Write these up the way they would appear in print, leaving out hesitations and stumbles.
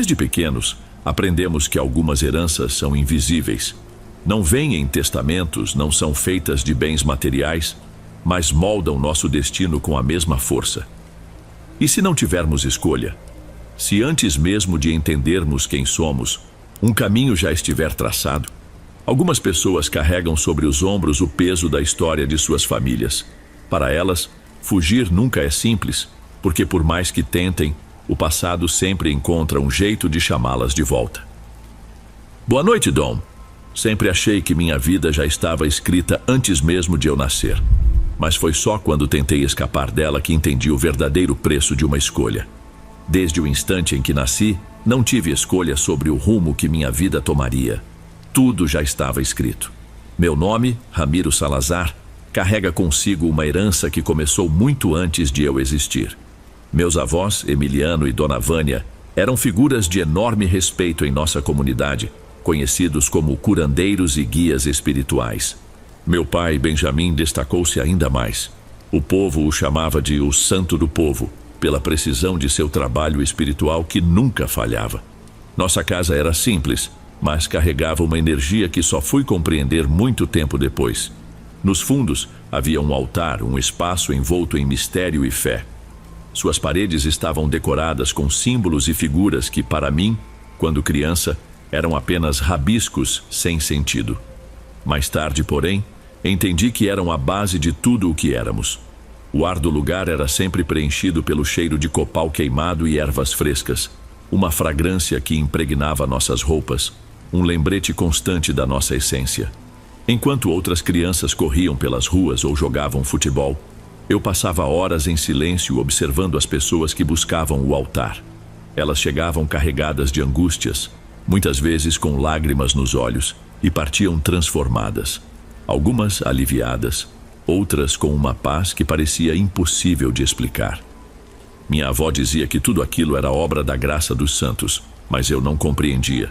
Desde pequenos, aprendemos que algumas heranças são invisíveis. Não vêm em testamentos, não são feitas de bens materiais, mas moldam nosso destino com a mesma força. E se não tivermos escolha? Se antes mesmo de entendermos quem somos, um caminho já estiver traçado? Algumas pessoas carregam sobre os ombros o peso da história de suas famílias. Para elas, fugir nunca é simples, porque por mais que tentem, o passado sempre encontra um jeito de chamá-las de volta. Boa noite, Dom. Sempre achei que minha vida já estava escrita antes mesmo de eu nascer. Mas foi só quando tentei escapar dela que entendi o verdadeiro preço de uma escolha. Desde o instante em que nasci, não tive escolha sobre o rumo que minha vida tomaria. Tudo já estava escrito. Meu nome, Ramiro Salazar, carrega consigo uma herança que começou muito antes de eu existir. Meus avós, Emiliano e Dona Vânia, eram figuras de enorme respeito em nossa comunidade, conhecidos como curandeiros e guias espirituais. Meu pai, Benjamin, destacou-se ainda mais. O povo o chamava de o Santo do Povo, pela precisão de seu trabalho espiritual que nunca falhava. Nossa casa era simples, mas carregava uma energia que só fui compreender muito tempo depois. Nos fundos havia um altar, um espaço envolto em mistério e fé. Suas paredes estavam decoradas com símbolos e figuras que, para mim, quando criança, eram apenas rabiscos sem sentido. Mais tarde, porém, entendi que eram a base de tudo o que éramos. O ar do lugar era sempre preenchido pelo cheiro de copal queimado e ervas frescas, uma fragrância que impregnava nossas roupas, um lembrete constante da nossa essência. Enquanto outras crianças corriam pelas ruas ou jogavam futebol, eu passava horas em silêncio observando as pessoas que buscavam o altar. Elas chegavam carregadas de angústias, muitas vezes com lágrimas nos olhos, e partiam transformadas. Algumas aliviadas, outras com uma paz que parecia impossível de explicar. Minha avó dizia que tudo aquilo era obra da graça dos santos, mas eu não compreendia.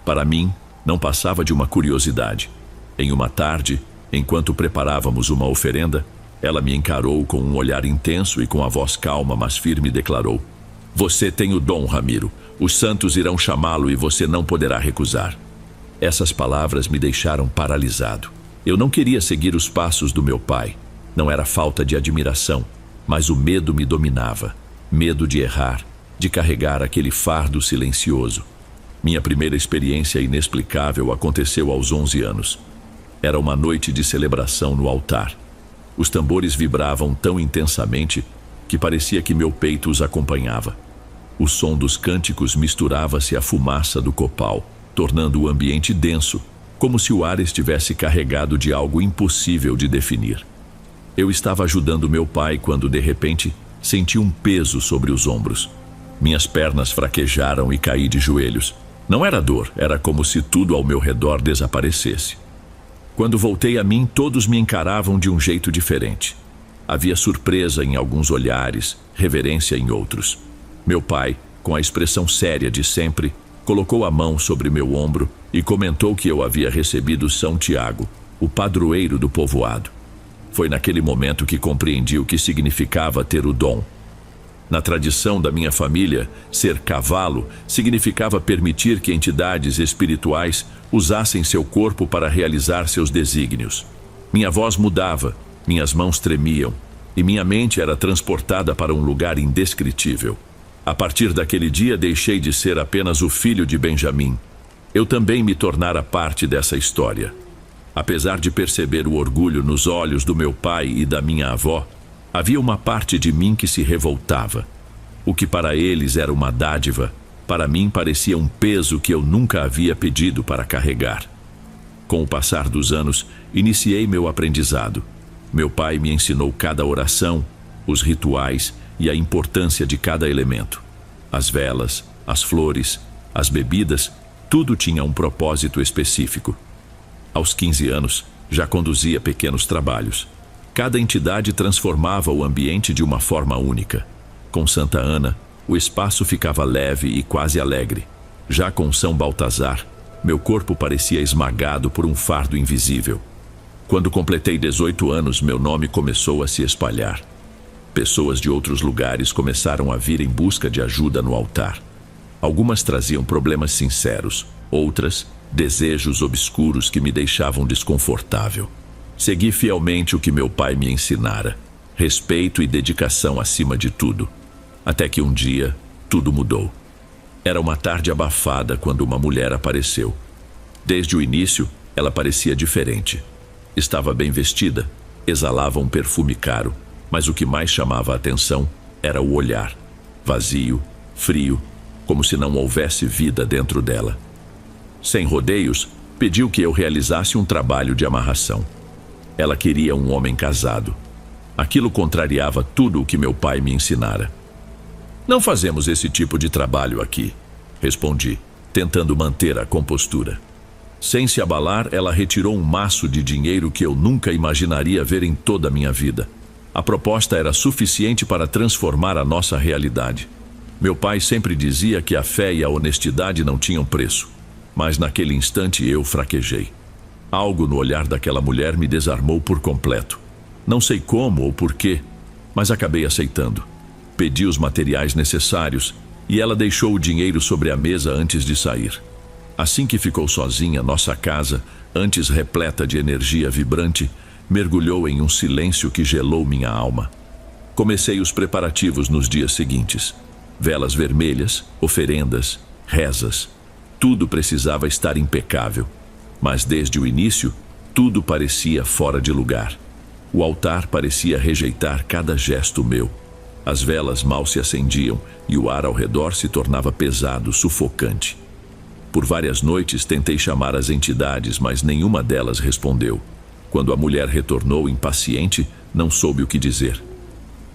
Para mim, não passava de uma curiosidade. Em uma tarde, enquanto preparávamos uma oferenda, ela me encarou com um olhar intenso e com a voz calma, mas firme, declarou: "Você tem o dom, Ramiro. Os santos irão chamá-lo e você não poderá recusar." Essas palavras me deixaram paralisado. Eu não queria seguir os passos do meu pai. Não era falta de admiração, mas o medo me dominava. Medo de errar, de carregar aquele fardo silencioso. Minha primeira experiência inexplicável aconteceu aos 11 anos. Era uma noite de celebração no altar. Os tambores vibravam tão intensamente que parecia que meu peito os acompanhava. O som dos cânticos misturava-se à fumaça do copal, tornando o ambiente denso, como se o ar estivesse carregado de algo impossível de definir. Eu estava ajudando meu pai quando, de repente, senti um peso sobre os ombros. Minhas pernas fraquejaram e caí de joelhos. Não era dor, era como se tudo ao meu redor desaparecesse. Quando voltei a mim, todos me encaravam de um jeito diferente. Havia surpresa em alguns olhares, reverência em outros. Meu pai, com a expressão séria de sempre, colocou a mão sobre meu ombro e comentou que eu havia recebido São Tiago, o padroeiro do povoado. Foi naquele momento que compreendi o que significava ter o dom. Na tradição da minha família, ser cavalo significava permitir que entidades espirituais usassem seu corpo para realizar seus desígnios. Minha voz mudava, minhas mãos tremiam, e minha mente era transportada para um lugar indescritível. A partir daquele dia deixei de ser apenas o filho de Benjamin. Eu também me tornara parte dessa história. Apesar de perceber o orgulho nos olhos do meu pai e da minha avó, havia uma parte de mim que se revoltava. O que para eles era uma dádiva, para mim parecia um peso que eu nunca havia pedido para carregar. Com o passar dos anos, iniciei meu aprendizado. Meu pai me ensinou cada oração, os rituais e a importância de cada elemento. As velas, as flores, as bebidas, tudo tinha um propósito específico. Aos 15 anos, já conduzia pequenos trabalhos. Cada entidade transformava o ambiente de uma forma única. Com Santa Ana, o espaço ficava leve e quase alegre. Já com São Baltazar, meu corpo parecia esmagado por um fardo invisível. Quando completei 18 anos, meu nome começou a se espalhar. Pessoas de outros lugares começaram a vir em busca de ajuda no altar. Algumas traziam problemas sinceros, outras, desejos obscuros que me deixavam desconfortável. Segui fielmente o que meu pai me ensinara, respeito e dedicação acima de tudo. Até que um dia, tudo mudou. Era uma tarde abafada quando uma mulher apareceu. Desde o início, ela parecia diferente. Estava bem vestida, exalava um perfume caro, mas o que mais chamava a atenção era o olhar, vazio, frio, como se não houvesse vida dentro dela. Sem rodeios, pediu que eu realizasse um trabalho de amarração. Ela queria um homem casado. Aquilo contrariava tudo o que meu pai me ensinara. Não fazemos esse tipo de trabalho aqui, respondi, tentando manter a compostura. Sem se abalar, ela retirou um maço de dinheiro que eu nunca imaginaria ver em toda a minha vida. A proposta era suficiente para transformar a nossa realidade. Meu pai sempre dizia que a fé e a honestidade não tinham preço, mas naquele instante eu fraquejei. Algo no olhar daquela mulher me desarmou por completo. Não sei como ou porquê, mas acabei aceitando. Pedi os materiais necessários e ela deixou o dinheiro sobre a mesa antes de sair. Assim que ficou sozinha, nossa casa, antes repleta de energia vibrante, mergulhou em um silêncio que gelou minha alma. Comecei os preparativos nos dias seguintes. Velas vermelhas, oferendas, rezas. Tudo precisava estar impecável. Mas desde o início, tudo parecia fora de lugar. O altar parecia rejeitar cada gesto meu. As velas mal se acendiam e o ar ao redor se tornava pesado, sufocante. Por várias noites tentei chamar as entidades, mas nenhuma delas respondeu. Quando a mulher retornou impaciente, não soube o que dizer.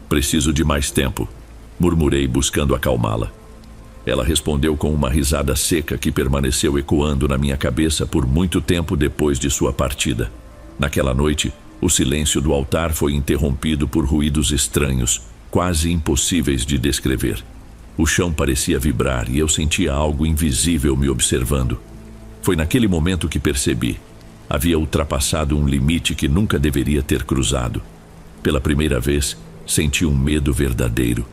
Preciso de mais tempo, murmurei buscando acalmá-la. Ela respondeu com uma risada seca que permaneceu ecoando na minha cabeça por muito tempo depois de sua partida. Naquela noite, o silêncio do altar foi interrompido por ruídos estranhos, quase impossíveis de descrever. O chão parecia vibrar e eu sentia algo invisível me observando. Foi naquele momento que percebi. Havia ultrapassado um limite que nunca deveria ter cruzado. Pela primeira vez, senti um medo verdadeiro.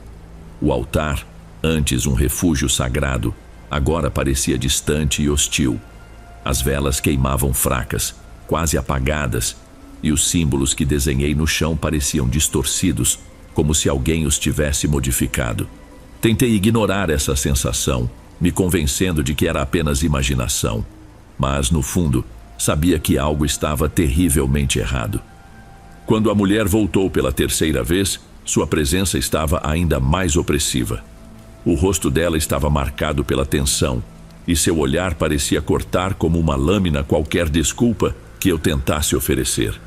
O altar, antes um refúgio sagrado, agora parecia distante e hostil. As velas queimavam fracas, quase apagadas, e os símbolos que desenhei no chão pareciam distorcidos, como se alguém os tivesse modificado. Tentei ignorar essa sensação, me convencendo de que era apenas imaginação. Mas, no fundo, sabia que algo estava terrivelmente errado. Quando a mulher voltou pela terceira vez, sua presença estava ainda mais opressiva. O rosto dela estava marcado pela tensão, e seu olhar parecia cortar como uma lâmina qualquer desculpa que eu tentasse oferecer.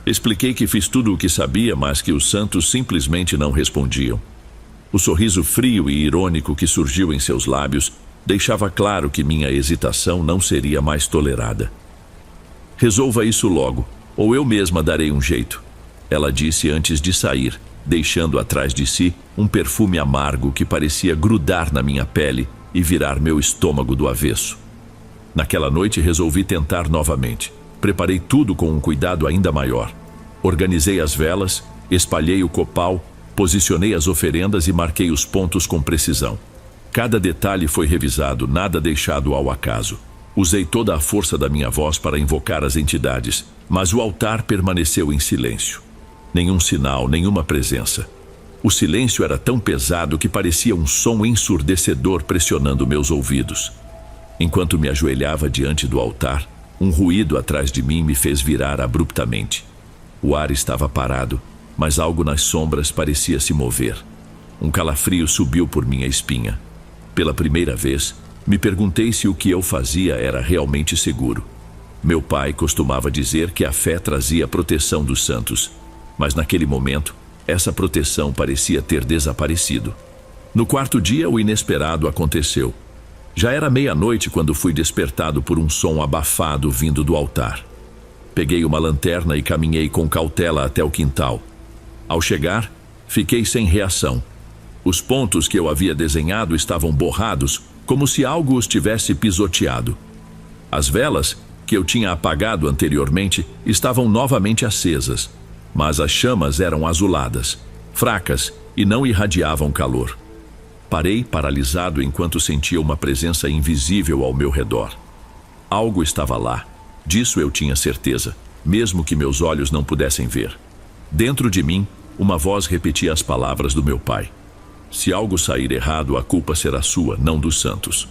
Expliquei que fiz tudo o que sabia, mas que os santos simplesmente não respondiam. O sorriso frio e irônico que surgiu em seus lábios deixava claro que minha hesitação não seria mais tolerada. Resolva isso logo, ou eu mesma darei um jeito, ela disse antes de sair, deixando atrás de si um perfume amargo que parecia grudar na minha pele e virar meu estômago do avesso. Naquela noite resolvi tentar novamente. Preparei tudo com um cuidado ainda maior. Organizei as velas, espalhei o copal, posicionei as oferendas e marquei os pontos com precisão. Cada detalhe foi revisado, nada deixado ao acaso. Usei toda a força da minha voz para invocar as entidades, mas o altar permaneceu em silêncio. Nenhum sinal, nenhuma presença. O silêncio era tão pesado que parecia um som ensurdecedor pressionando meus ouvidos. Enquanto me ajoelhava diante do altar, um ruído atrás de mim me fez virar abruptamente. O ar estava parado, mas algo nas sombras parecia se mover. Um calafrio subiu por minha espinha. Pela primeira vez, me perguntei se o que eu fazia era realmente seguro. Meu pai costumava dizer que a fé trazia a proteção dos santos, mas naquele momento, essa proteção parecia ter desaparecido. No quarto dia, o inesperado aconteceu. Já era meia-noite quando fui despertado por um som abafado vindo do altar. Peguei uma lanterna e caminhei com cautela até o quintal. Ao chegar, fiquei sem reação. Os pontos que eu havia desenhado estavam borrados, como se algo os tivesse pisoteado. As velas, que eu tinha apagado anteriormente, estavam novamente acesas, mas as chamas eram azuladas, fracas e não irradiavam calor. Parei paralisado enquanto sentia uma presença invisível ao meu redor. Algo estava lá, disso eu tinha certeza, mesmo que meus olhos não pudessem ver. Dentro de mim, uma voz repetia as palavras do meu pai. Se algo sair errado, a culpa será sua, não dos santos.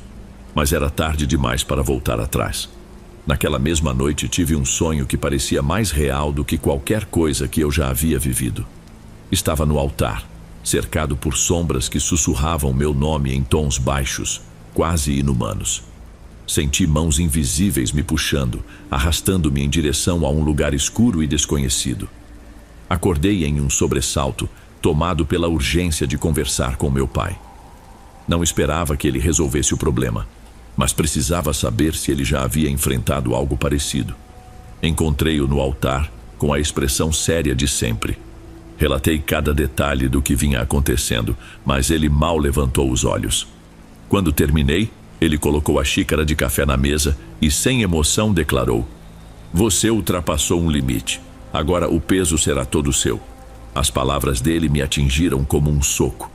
Mas era tarde demais para voltar atrás. Naquela mesma noite tive um sonho que parecia mais real do que qualquer coisa que eu já havia vivido. Estava no altar, cercado por sombras que sussurravam meu nome em tons baixos, quase inumanos. Senti mãos invisíveis me puxando, arrastando-me em direção a um lugar escuro e desconhecido. Acordei em um sobressalto, tomado pela urgência de conversar com meu pai. Não esperava que ele resolvesse o problema, mas precisava saber se ele já havia enfrentado algo parecido. Encontrei-o no altar, com a expressão séria de sempre. Relatei cada detalhe do que vinha acontecendo, mas ele mal levantou os olhos. Quando terminei, ele colocou a xícara de café na mesa e, sem emoção, declarou: "Você ultrapassou um limite. Agora o peso será todo seu." As palavras dele me atingiram como um soco.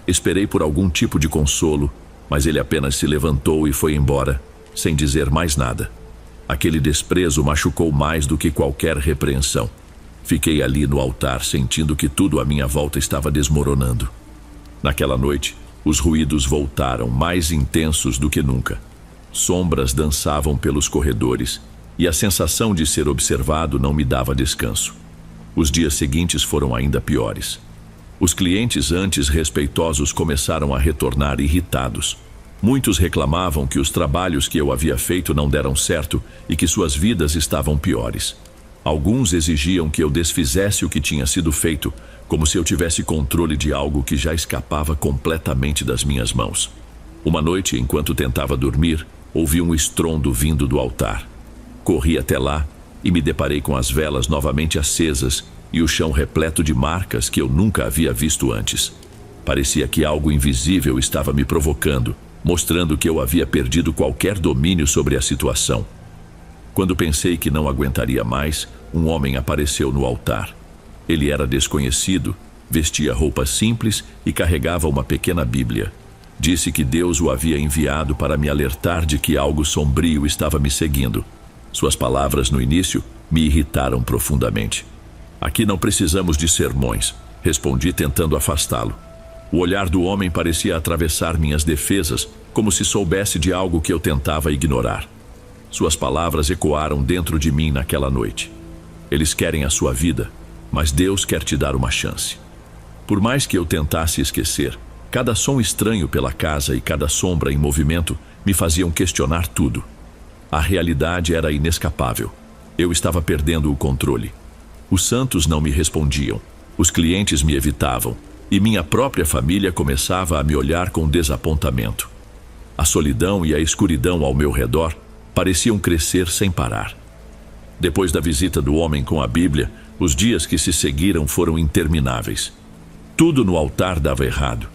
Esperei por algum tipo de consolo, mas ele apenas se levantou e foi embora, sem dizer mais nada. Aquele desprezo machucou mais do que qualquer repreensão. Fiquei ali no altar, sentindo que tudo à minha volta estava desmoronando. Naquela noite, os ruídos voltaram, mais intensos do que nunca. Sombras dançavam pelos corredores, e a sensação de ser observado não me dava descanso. Os dias seguintes foram ainda piores. Os clientes antes respeitosos começaram a retornar irritados. Muitos reclamavam que os trabalhos que eu havia feito não deram certo e que suas vidas estavam piores. Alguns exigiam que eu desfizesse o que tinha sido feito, como se eu tivesse controle de algo que já escapava completamente das minhas mãos. Uma noite, enquanto tentava dormir, ouvi um estrondo vindo do altar. Corri até lá e me deparei com as velas novamente acesas e o chão repleto de marcas que eu nunca havia visto antes. Parecia que algo invisível estava me provocando, mostrando que eu havia perdido qualquer domínio sobre a situação. Quando pensei que não aguentaria mais, um homem apareceu no altar. Ele era desconhecido, vestia roupas simples e carregava uma pequena Bíblia. Disse que Deus o havia enviado para me alertar de que algo sombrio estava me seguindo. Suas palavras no início me irritaram profundamente. "Aqui não precisamos de sermões", respondi tentando afastá-lo. O olhar do homem parecia atravessar minhas defesas, como se soubesse de algo que eu tentava ignorar. Suas palavras ecoaram dentro de mim naquela noite. Eles querem a sua vida, mas Deus quer te dar uma chance. Por mais que eu tentasse esquecer, cada som estranho pela casa e cada sombra em movimento me faziam questionar tudo. A realidade era inescapável. Eu estava perdendo o controle. Os santos não me respondiam, os clientes me evitavam, e minha própria família começava a me olhar com desapontamento. A solidão e a escuridão ao meu redor pareciam crescer sem parar. Depois da visita do homem com a Bíblia, os dias que se seguiram foram intermináveis. Tudo no altar dava errado.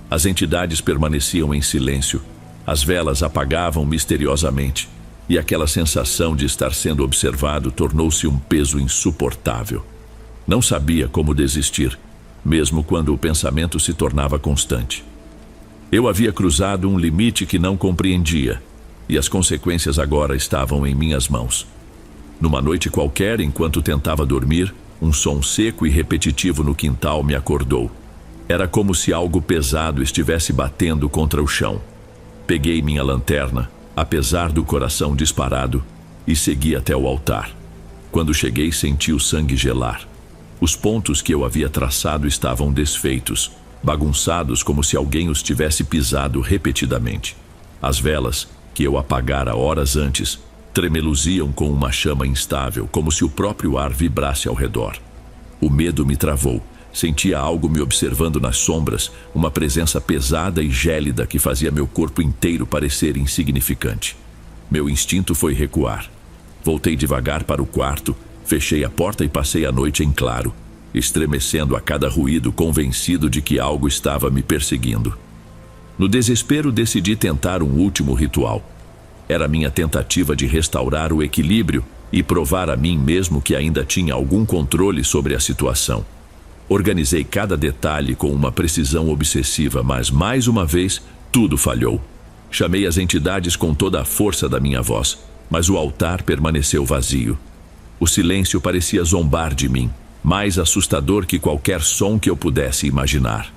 As entidades permaneciam em silêncio, as velas apagavam misteriosamente, e aquela sensação de estar sendo observado tornou-se um peso insuportável. Não sabia como desistir, mesmo quando o pensamento se tornava constante. Eu havia cruzado um limite que não compreendia, e as consequências agora estavam em minhas mãos. Numa noite qualquer, enquanto tentava dormir, um som seco e repetitivo no quintal me acordou. Era como se algo pesado estivesse batendo contra o chão. Peguei minha lanterna, apesar do coração disparado, e segui até o altar. Quando cheguei, senti o sangue gelar. Os pontos que eu havia traçado estavam desfeitos, bagunçados como se alguém os tivesse pisado repetidamente. As velas, que eu apagara horas antes, tremeluziam com uma chama instável, como se o próprio ar vibrasse ao redor. O medo me travou. Sentia algo me observando nas sombras, uma presença pesada e gélida que fazia meu corpo inteiro parecer insignificante. Meu instinto foi recuar. Voltei devagar para o quarto, fechei a porta e passei a noite em claro, estremecendo a cada ruído, convencido de que algo estava me perseguindo. No desespero, decidi tentar um último ritual. Era minha tentativa de restaurar o equilíbrio e provar a mim mesmo que ainda tinha algum controle sobre a situação. Organizei cada detalhe com uma precisão obsessiva, mas mais uma vez, tudo falhou. Chamei as entidades com toda a força da minha voz, mas o altar permaneceu vazio. O silêncio parecia zombar de mim, mais assustador que qualquer som que eu pudesse imaginar.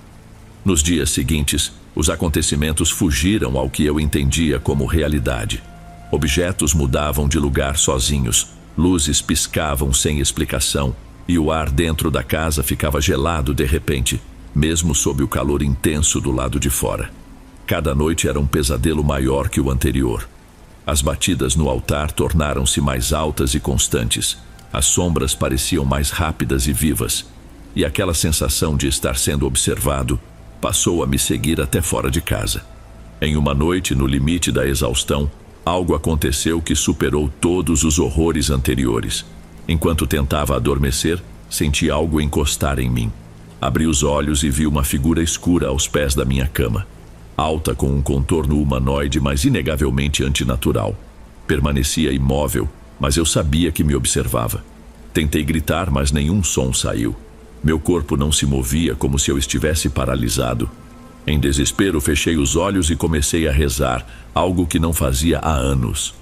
Nos dias seguintes, os acontecimentos fugiram ao que eu entendia como realidade. Objetos mudavam de lugar sozinhos, luzes piscavam sem explicação, e o ar dentro da casa ficava gelado de repente, mesmo sob o calor intenso do lado de fora. Cada noite era um pesadelo maior que o anterior. As batidas no altar tornaram-se mais altas e constantes. As sombras pareciam mais rápidas e vivas, e aquela sensação de estar sendo observado passou a me seguir até fora de casa. Em uma noite, no limite da exaustão, algo aconteceu que superou todos os horrores anteriores. Enquanto tentava adormecer, senti algo encostar em mim. Abri os olhos e vi uma figura escura aos pés da minha cama. Alta, com um contorno humanoide, mas inegavelmente antinatural. Permanecia imóvel, mas eu sabia que me observava. Tentei gritar, mas nenhum som saiu. Meu corpo não se movia, como se eu estivesse paralisado. Em desespero, fechei os olhos e comecei a rezar, algo que não fazia há anos.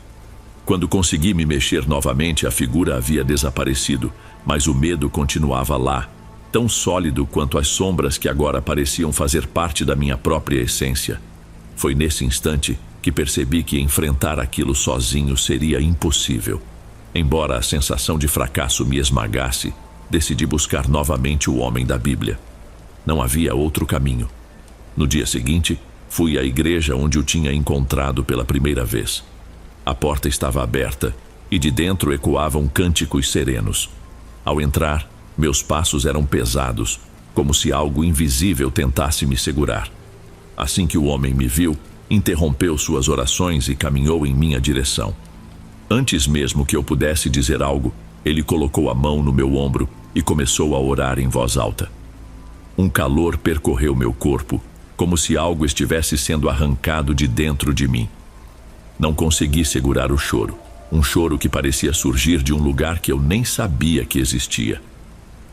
Quando consegui me mexer novamente, a figura havia desaparecido, mas o medo continuava lá, tão sólido quanto as sombras que agora pareciam fazer parte da minha própria essência. Foi nesse instante que percebi que enfrentar aquilo sozinho seria impossível. Embora a sensação de fracasso me esmagasse, decidi buscar novamente o homem da Bíblia. Não havia outro caminho. No dia seguinte, fui à igreja onde o tinha encontrado pela primeira vez. A porta estava aberta e de dentro ecoavam cânticos serenos. Ao entrar, meus passos eram pesados, como se algo invisível tentasse me segurar. Assim que o homem me viu, interrompeu suas orações e caminhou em minha direção. Antes mesmo que eu pudesse dizer algo, ele colocou a mão no meu ombro e começou a orar em voz alta. Um calor percorreu meu corpo, como se algo estivesse sendo arrancado de dentro de mim. Não consegui segurar o choro, um choro que parecia surgir de um lugar que eu nem sabia que existia.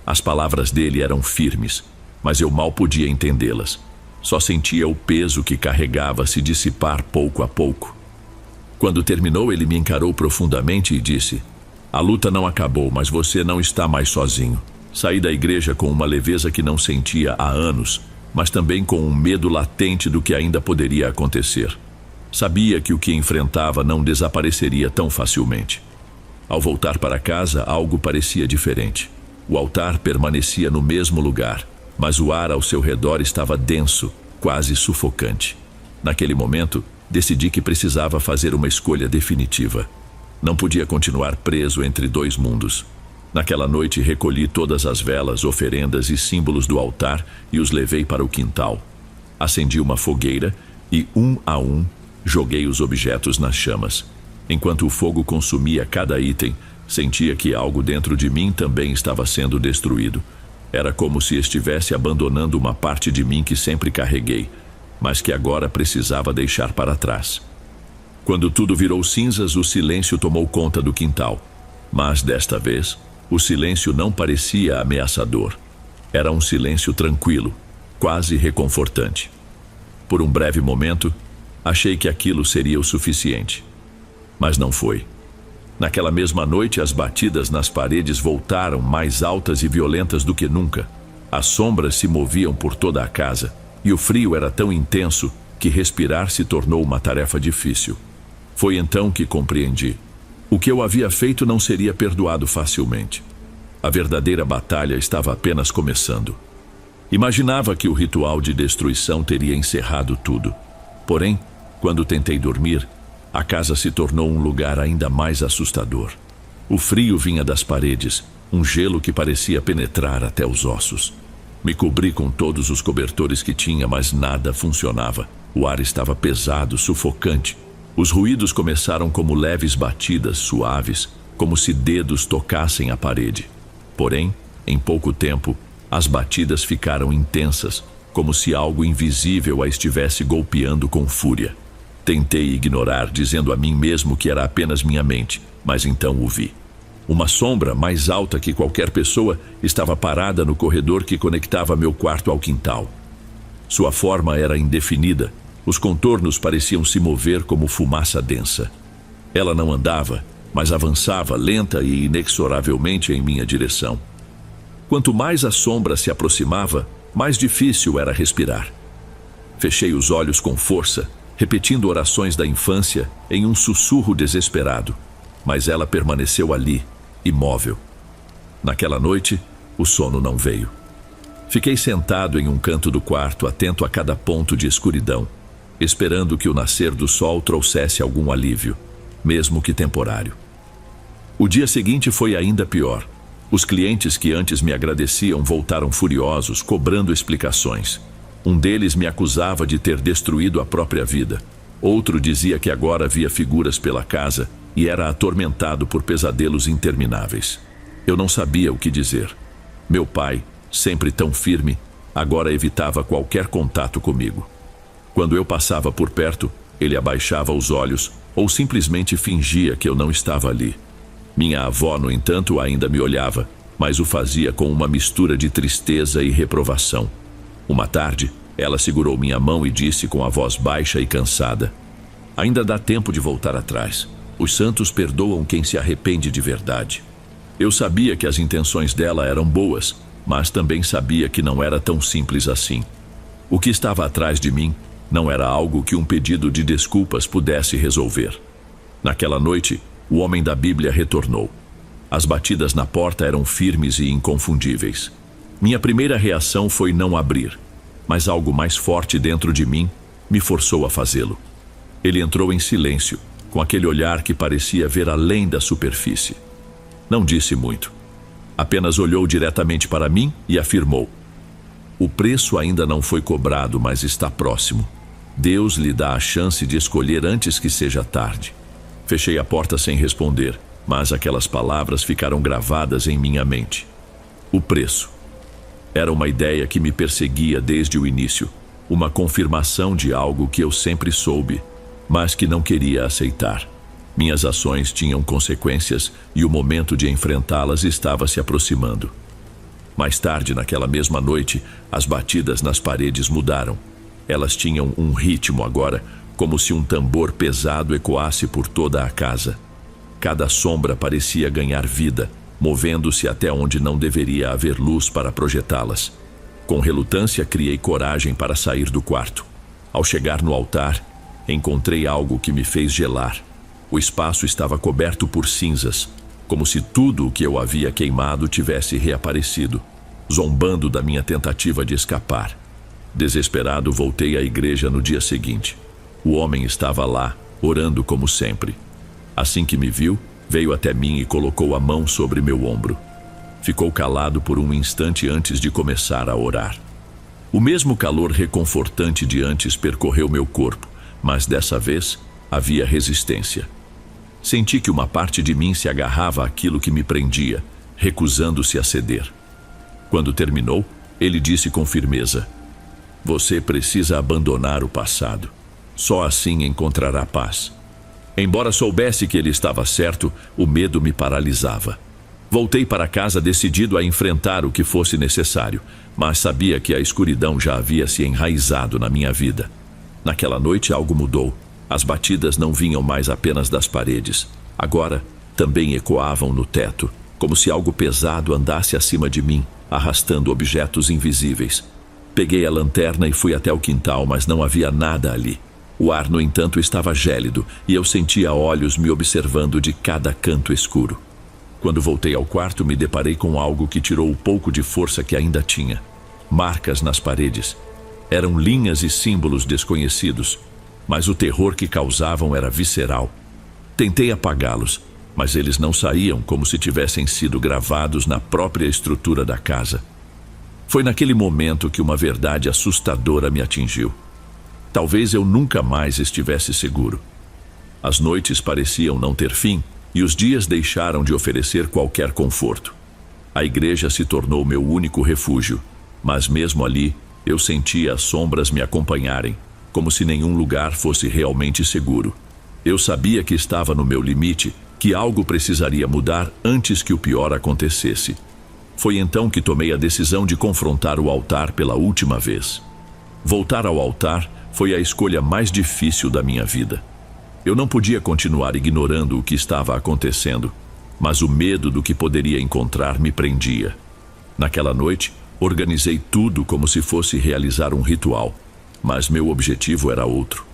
As palavras dele eram firmes, mas eu mal podia entendê-las. Só sentia o peso que carregava se dissipar pouco a pouco. Quando terminou, ele me encarou profundamente e disse: "A luta não acabou, mas você não está mais sozinho." Saí da igreja com uma leveza que não sentia há anos, mas também com um medo latente do que ainda poderia acontecer. Sabia que o que enfrentava não desapareceria tão facilmente. Ao voltar para casa, algo parecia diferente. O altar permanecia no mesmo lugar, mas o ar ao seu redor estava denso, quase sufocante. Naquele momento, decidi que precisava fazer uma escolha definitiva. Não podia continuar preso entre dois mundos. Naquela noite, recolhi todas as velas, oferendas e símbolos do altar e os levei para o quintal. Acendi uma fogueira e, um a um, joguei os objetos nas chamas. Enquanto o fogo consumia cada item, sentia que algo dentro de mim também estava sendo destruído. Era como se estivesse abandonando uma parte de mim que sempre carreguei, mas que agora precisava deixar para trás. Quando tudo virou cinzas, o silêncio tomou conta do quintal. Mas desta vez, o silêncio não parecia ameaçador. Era um silêncio tranquilo, quase reconfortante. Por um breve momento, achei que aquilo seria o suficiente. Mas não foi. Naquela mesma noite, as batidas nas paredes voltaram mais altas e violentas do que nunca. As sombras se moviam por toda a casa, e o frio era tão intenso que respirar se tornou uma tarefa difícil. Foi então que compreendi. O que eu havia feito não seria perdoado facilmente. A verdadeira batalha estava apenas começando. Imaginava que o ritual de destruição teria encerrado tudo. Porém, quando tentei dormir, a casa se tornou um lugar ainda mais assustador. O frio vinha das paredes, um gelo que parecia penetrar até os ossos. Me cobri com todos os cobertores que tinha, mas nada funcionava. O ar estava pesado, sufocante. Os ruídos começaram como leves batidas suaves, como se dedos tocassem a parede. Porém, em pouco tempo, as batidas ficaram intensas, como se algo invisível a estivesse golpeando com fúria. Tentei ignorar, dizendo a mim mesmo que era apenas minha mente, mas então o vi. Uma sombra, mais alta que qualquer pessoa, estava parada no corredor que conectava meu quarto ao quintal. Sua forma era indefinida. Os contornos pareciam se mover como fumaça densa. Ela não andava, mas avançava lenta e inexoravelmente em minha direção. Quanto mais a sombra se aproximava, mais difícil era respirar. Fechei os olhos com força, repetindo orações da infância em um sussurro desesperado, mas ela permaneceu ali, imóvel. Naquela noite, o sono não veio. Fiquei sentado em um canto do quarto, atento a cada ponto de escuridão, esperando que o nascer do sol trouxesse algum alívio, mesmo que temporário. O dia seguinte foi ainda pior. Os clientes que antes me agradeciam voltaram furiosos, cobrando explicações. Um deles me acusava de ter destruído a própria vida. Outro dizia que agora via figuras pela casa e era atormentado por pesadelos intermináveis. Eu não sabia o que dizer. Meu pai, sempre tão firme, agora evitava qualquer contato comigo. Quando eu passava por perto, ele abaixava os olhos ou simplesmente fingia que eu não estava ali. Minha avó, no entanto, ainda me olhava, mas o fazia com uma mistura de tristeza e reprovação. Uma tarde, ela segurou minha mão e disse com a voz baixa e cansada: "Ainda dá tempo de voltar atrás. Os santos perdoam quem se arrepende de verdade." Eu sabia que as intenções dela eram boas, mas também sabia que não era tão simples assim. O que estava atrás de mim não era algo que um pedido de desculpas pudesse resolver. Naquela noite, o homem da Bíblia retornou. As batidas na porta eram firmes e inconfundíveis. Minha primeira reação foi não abrir, mas algo mais forte dentro de mim me forçou a fazê-lo. Ele entrou em silêncio, com aquele olhar que parecia ver além da superfície. Não disse muito. Apenas olhou diretamente para mim e afirmou: "O preço ainda não foi cobrado, mas está próximo. Deus lhe dá a chance de escolher antes que seja tarde." Fechei a porta sem responder, mas aquelas palavras ficaram gravadas em minha mente. O preço. Era uma ideia que me perseguia desde o início, uma confirmação de algo que eu sempre soube, mas que não queria aceitar. Minhas ações tinham consequências e o momento de enfrentá-las estava se aproximando. Mais tarde, naquela mesma noite, as batidas nas paredes mudaram. Elas tinham um ritmo agora, como se um tambor pesado ecoasse por toda a casa. Cada sombra parecia ganhar vida, movendo-se até onde não deveria haver luz para projetá-las. Com relutância, criei coragem para sair do quarto. Ao chegar no altar, encontrei algo que me fez gelar. O espaço estava coberto por cinzas, como se tudo o que eu havia queimado tivesse reaparecido, zombando da minha tentativa de escapar. Desesperado, voltei à igreja no dia seguinte. O homem estava lá, orando como sempre. Assim que me viu, veio até mim e colocou a mão sobre meu ombro. Ficou calado por um instante antes de começar a orar. O mesmo calor reconfortante de antes percorreu meu corpo, mas dessa vez havia resistência. Senti que uma parte de mim se agarrava àquilo que me prendia, recusando-se a ceder. Quando terminou, ele disse com firmeza: "Você precisa abandonar o passado. Só assim encontrará paz." Embora soubesse que ele estava certo, o medo me paralisava. Voltei para casa decidido a enfrentar o que fosse necessário, mas sabia que a escuridão já havia se enraizado na minha vida. Naquela noite algo mudou. As batidas não vinham mais apenas das paredes. Agora também ecoavam no teto, como se algo pesado andasse acima de mim, arrastando objetos invisíveis. Peguei a lanterna e fui até o quintal, mas não havia nada ali. O ar, no entanto, estava gélido e eu sentia olhos me observando de cada canto escuro. Quando voltei ao quarto, me deparei com algo que tirou o pouco de força que ainda tinha. Marcas nas paredes. Eram linhas e símbolos desconhecidos, mas o terror que causavam era visceral. Tentei apagá-los, mas eles não saíam, como se tivessem sido gravados na própria estrutura da casa. Foi naquele momento que uma verdade assustadora me atingiu. Talvez eu nunca mais estivesse seguro. As noites pareciam não ter fim e os dias deixaram de oferecer qualquer conforto. A igreja se tornou meu único refúgio, mas mesmo ali eu sentia as sombras me acompanharem, como se nenhum lugar fosse realmente seguro. Eu sabia que estava no meu limite, que algo precisaria mudar antes que o pior acontecesse. Foi então que tomei a decisão de confrontar o altar pela última vez. Voltar ao altar foi a escolha mais difícil da minha vida. Eu não podia continuar ignorando o que estava acontecendo, mas o medo do que poderia encontrar me prendia. Naquela noite, organizei tudo como se fosse realizar um ritual, mas meu objetivo era outro.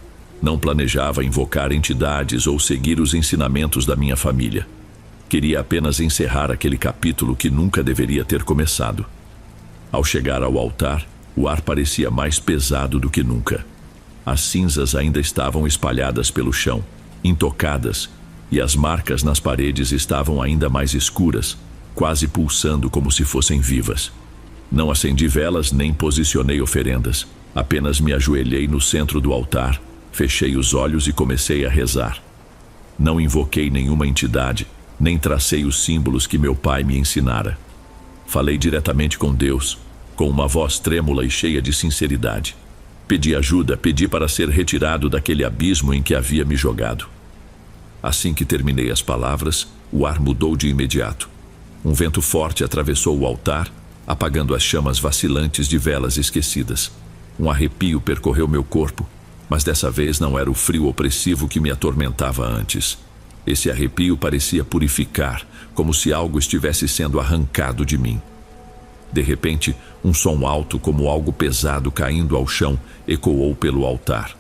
Não planejava invocar entidades ou seguir os ensinamentos da minha família. Queria apenas encerrar aquele capítulo que nunca deveria ter começado. Ao chegar ao altar, o ar parecia mais pesado do que nunca. As cinzas ainda estavam espalhadas pelo chão, intocadas, e as marcas nas paredes estavam ainda mais escuras, quase pulsando como se fossem vivas. Não acendi velas nem posicionei oferendas. Apenas me ajoelhei no centro do altar, fechei os olhos e comecei a rezar. Não invoquei nenhuma entidade, nem tracei os símbolos que meu pai me ensinara. Falei diretamente com Deus, com uma voz trêmula e cheia de sinceridade. Pedi ajuda, pedi para ser retirado daquele abismo em que havia me jogado. Assim que terminei as palavras, o ar mudou de imediato. Um vento forte atravessou o altar, apagando as chamas vacilantes de velas esquecidas. Um arrepio percorreu meu corpo, mas dessa vez não era o frio opressivo que me atormentava antes. Esse arrepio parecia purificar, como se algo estivesse sendo arrancado de mim. De repente, um som alto, como algo pesado caindo ao chão, ecoou pelo altar.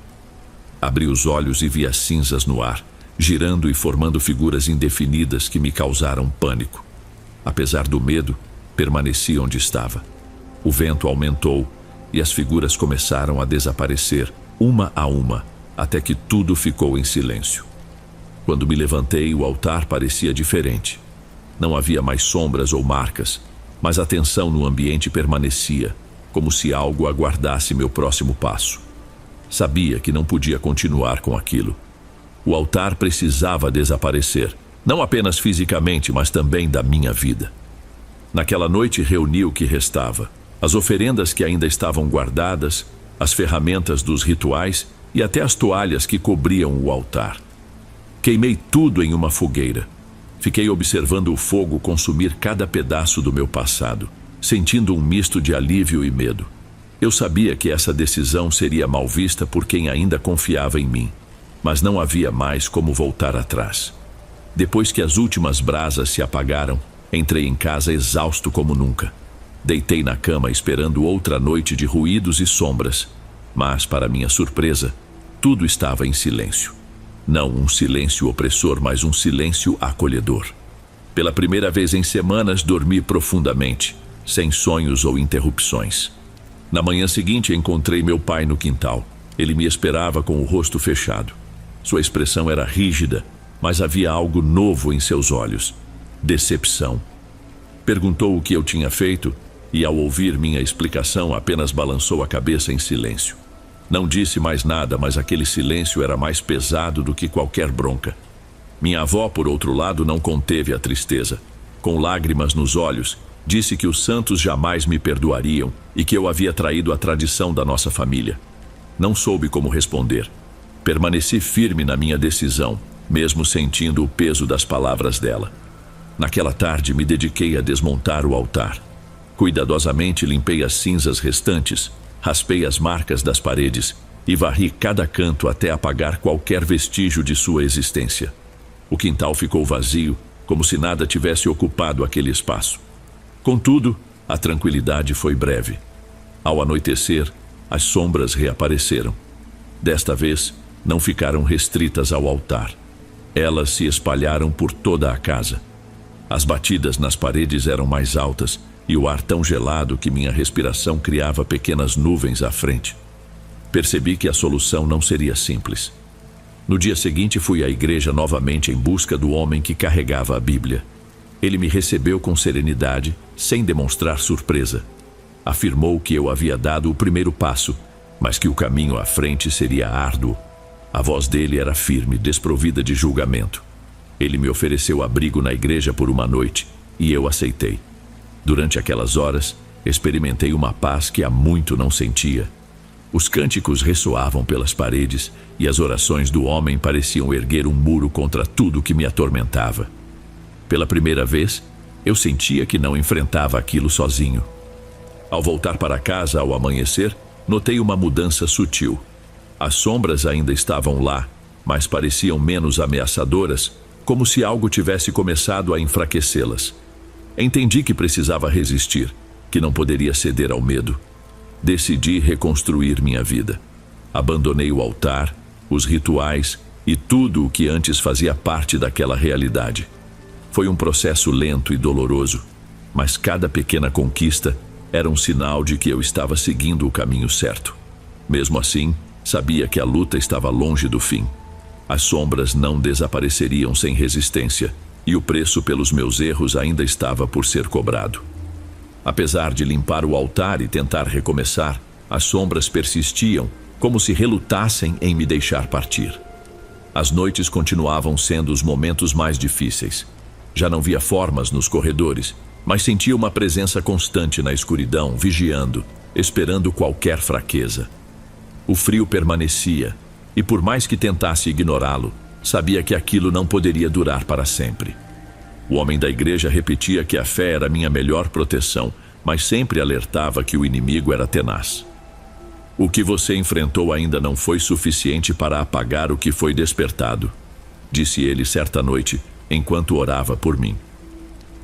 Abri os olhos e vi as cinzas no ar, girando e formando figuras indefinidas que me causaram pânico. Apesar do medo, permaneci onde estava. O vento aumentou e as figuras começaram a desaparecer, uma a uma, até que tudo ficou em silêncio. Quando me levantei, o altar parecia diferente. Não havia mais sombras ou marcas, mas a tensão no ambiente permanecia, como se algo aguardasse meu próximo passo. Sabia que não podia continuar com aquilo. O altar precisava desaparecer, não apenas fisicamente, mas também da minha vida. Naquela noite reuni o que restava, as oferendas que ainda estavam guardadas, as ferramentas dos rituais e até as toalhas que cobriam o altar. Queimei tudo em uma fogueira. Fiquei observando o fogo consumir cada pedaço do meu passado, sentindo um misto de alívio e medo. Eu sabia que essa decisão seria mal vista por quem ainda confiava em mim, mas não havia mais como voltar atrás. Depois que as últimas brasas se apagaram, entrei em casa exausto como nunca. Deitei na cama esperando outra noite de ruídos e sombras, mas, para minha surpresa, tudo estava em silêncio. Não um silêncio opressor, mas um silêncio acolhedor. Pela primeira vez em semanas, dormi profundamente, sem sonhos ou interrupções. Na manhã seguinte, encontrei meu pai no quintal. Ele me esperava com o rosto fechado. Sua expressão era rígida, mas havia algo novo em seus olhos. Decepção. Perguntou o que eu tinha feito e, ao ouvir minha explicação, apenas balançou a cabeça em silêncio. Não disse mais nada, mas aquele silêncio era mais pesado do que qualquer bronca. Minha avó, por outro lado, não conteve a tristeza. Com lágrimas nos olhos, disse que os santos jamais me perdoariam e que eu havia traído a tradição da nossa família. Não soube como responder. Permaneci firme na minha decisão, mesmo sentindo o peso das palavras dela. Naquela tarde, me dediquei a desmontar o altar. Cuidadosamente limpei as cinzas restantes, raspei as marcas das paredes e varri cada canto até apagar qualquer vestígio de sua existência. O quintal ficou vazio, como se nada tivesse ocupado aquele espaço. Contudo, a tranquilidade foi breve. Ao anoitecer, as sombras reapareceram. Desta vez, não ficaram restritas ao altar. Elas se espalharam por toda a casa. As batidas nas paredes eram mais altas e o ar tão gelado que minha respiração criava pequenas nuvens à frente. Percebi que a solução não seria simples. No dia seguinte, fui à igreja novamente em busca do homem que carregava a Bíblia. Ele me recebeu com serenidade, sem demonstrar surpresa. Afirmou que eu havia dado o primeiro passo, mas que o caminho à frente seria árduo. A voz dele era firme, desprovida de julgamento. Ele me ofereceu abrigo na igreja por uma noite, e eu aceitei. Durante aquelas horas, experimentei uma paz que há muito não sentia. Os cânticos ressoavam pelas paredes e as orações do homem pareciam erguer um muro contra tudo que me atormentava. Pela primeira vez, eu sentia que não enfrentava aquilo sozinho. Ao voltar para casa ao amanhecer, notei uma mudança sutil. As sombras ainda estavam lá, mas pareciam menos ameaçadoras, como se algo tivesse começado a enfraquecê-las. Entendi que precisava resistir, que não poderia ceder ao medo. Decidi reconstruir minha vida. Abandonei o altar, os rituais e tudo o que antes fazia parte daquela realidade. Foi um processo lento e doloroso, mas cada pequena conquista era um sinal de que eu estava seguindo o caminho certo. Mesmo assim, sabia que a luta estava longe do fim. As sombras não desapareceriam sem resistência, e o preço pelos meus erros ainda estava por ser cobrado. Apesar de limpar o altar e tentar recomeçar, as sombras persistiam, como se relutassem em me deixar partir. As noites continuavam sendo os momentos mais difíceis. Já não via formas nos corredores, mas sentia uma presença constante na escuridão, vigiando, esperando qualquer fraqueza. O frio permanecia, e por mais que tentasse ignorá-lo, sabia que aquilo não poderia durar para sempre. O homem da igreja repetia que a fé era minha melhor proteção, mas sempre alertava que o inimigo era tenaz. O que você enfrentou ainda não foi suficiente para apagar o que foi despertado, disse ele certa noite, enquanto orava por mim.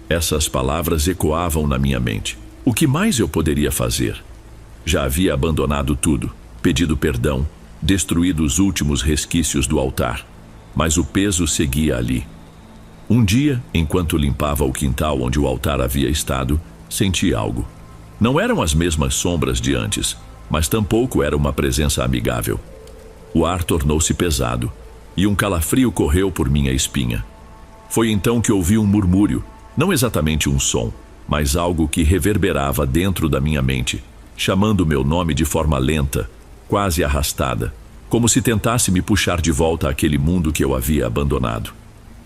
Essas palavras ecoavam na minha mente. O que mais eu poderia fazer? Já havia abandonado tudo, pedido perdão, destruído os últimos resquícios do altar, mas o peso seguia ali. Um dia, enquanto limpava o quintal onde o altar havia estado, senti algo. Não eram as mesmas sombras de antes, mas tampouco era uma presença amigável. O ar tornou-se pesado, e um calafrio correu por minha espinha. Foi então que ouvi um murmúrio, não exatamente um som, mas algo que reverberava dentro da minha mente, chamando meu nome de forma lenta, quase arrastada, como se tentasse me puxar de volta àquele mundo que eu havia abandonado.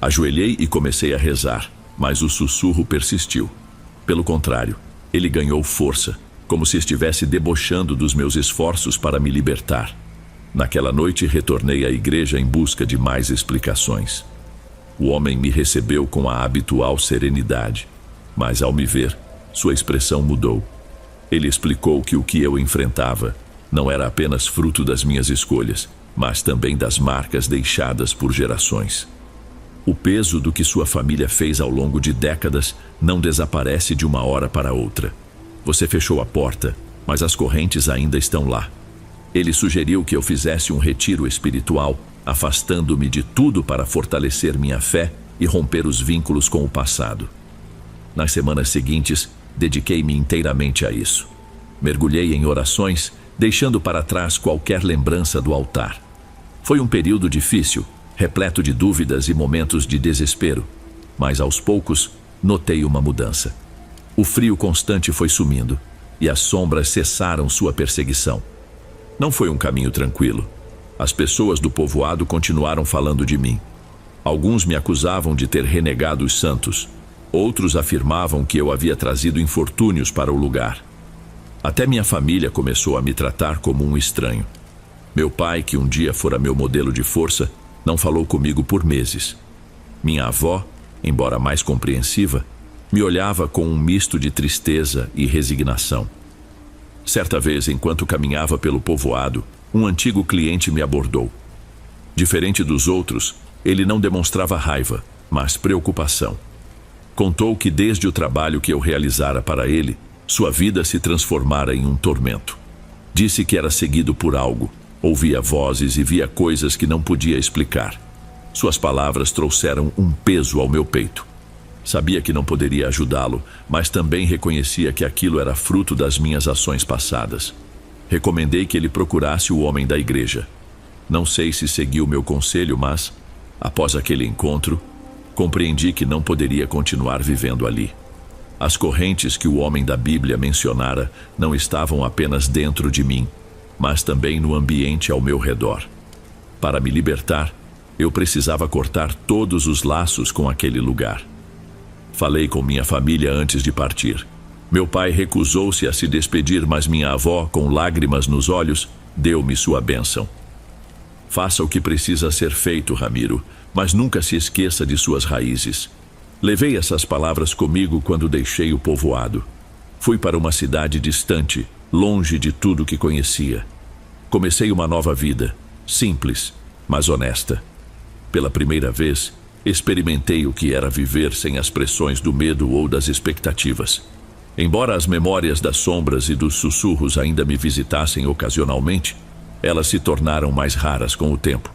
Ajoelhei e comecei a rezar, mas o sussurro persistiu. Pelo contrário, ele ganhou força, como se estivesse debochando dos meus esforços para me libertar. Naquela noite retornei à igreja em busca de mais explicações. O homem me recebeu com a habitual serenidade, mas ao me ver, sua expressão mudou. Ele explicou que o que eu enfrentava não era apenas fruto das minhas escolhas, mas também das marcas deixadas por gerações. O peso do que sua família fez ao longo de décadas não desaparece de uma hora para outra. Você fechou a porta, mas as correntes ainda estão lá. Ele sugeriu que eu fizesse um retiro espiritual, afastando-me de tudo para fortalecer minha fé e romper os vínculos com o passado. Nas semanas seguintes, dediquei-me inteiramente a isso. Mergulhei em orações, deixando para trás qualquer lembrança do altar. Foi um período difícil, repleto de dúvidas e momentos de desespero, mas aos poucos notei uma mudança. O frio constante foi sumindo, e as sombras cessaram sua perseguição. Não foi um caminho tranquilo. As pessoas do povoado continuaram falando de mim. Alguns me acusavam de ter renegado os santos. Outros afirmavam que eu havia trazido infortúnios para o lugar. Até minha família começou a me tratar como um estranho. Meu pai, que um dia fora meu modelo de força, não falou comigo por meses. Minha avó, embora mais compreensiva, me olhava com um misto de tristeza e resignação. Certa vez, enquanto caminhava pelo povoado, um antigo cliente me abordou. Diferente dos outros, ele não demonstrava raiva, mas preocupação. Contou que desde o trabalho que eu realizara para ele, sua vida se transformara em um tormento. Disse que era seguido por algo, ouvia vozes e via coisas que não podia explicar. Suas palavras trouxeram um peso ao meu peito. Sabia que não poderia ajudá-lo, mas também reconhecia que aquilo era fruto das minhas ações passadas. Recomendei que ele procurasse o homem da igreja. Não sei se seguiu meu conselho, mas, após aquele encontro, compreendi que não poderia continuar vivendo ali. As correntes que o homem da Bíblia mencionara não estavam apenas dentro de mim, mas também no ambiente ao meu redor. Para me libertar, eu precisava cortar todos os laços com aquele lugar. Falei com minha família antes de partir. Meu pai recusou-se a se despedir, mas minha avó, com lágrimas nos olhos, deu-me sua bênção. Faça o que precisa ser feito, Ramiro, mas nunca se esqueça de suas raízes. Levei essas palavras comigo quando deixei o povoado. Fui para uma cidade distante, longe de tudo que conhecia. Comecei uma nova vida, simples, mas honesta. Pela primeira vez, experimentei o que era viver sem as pressões do medo ou das expectativas. Embora as memórias das sombras e dos sussurros ainda me visitassem ocasionalmente, elas se tornaram mais raras com o tempo.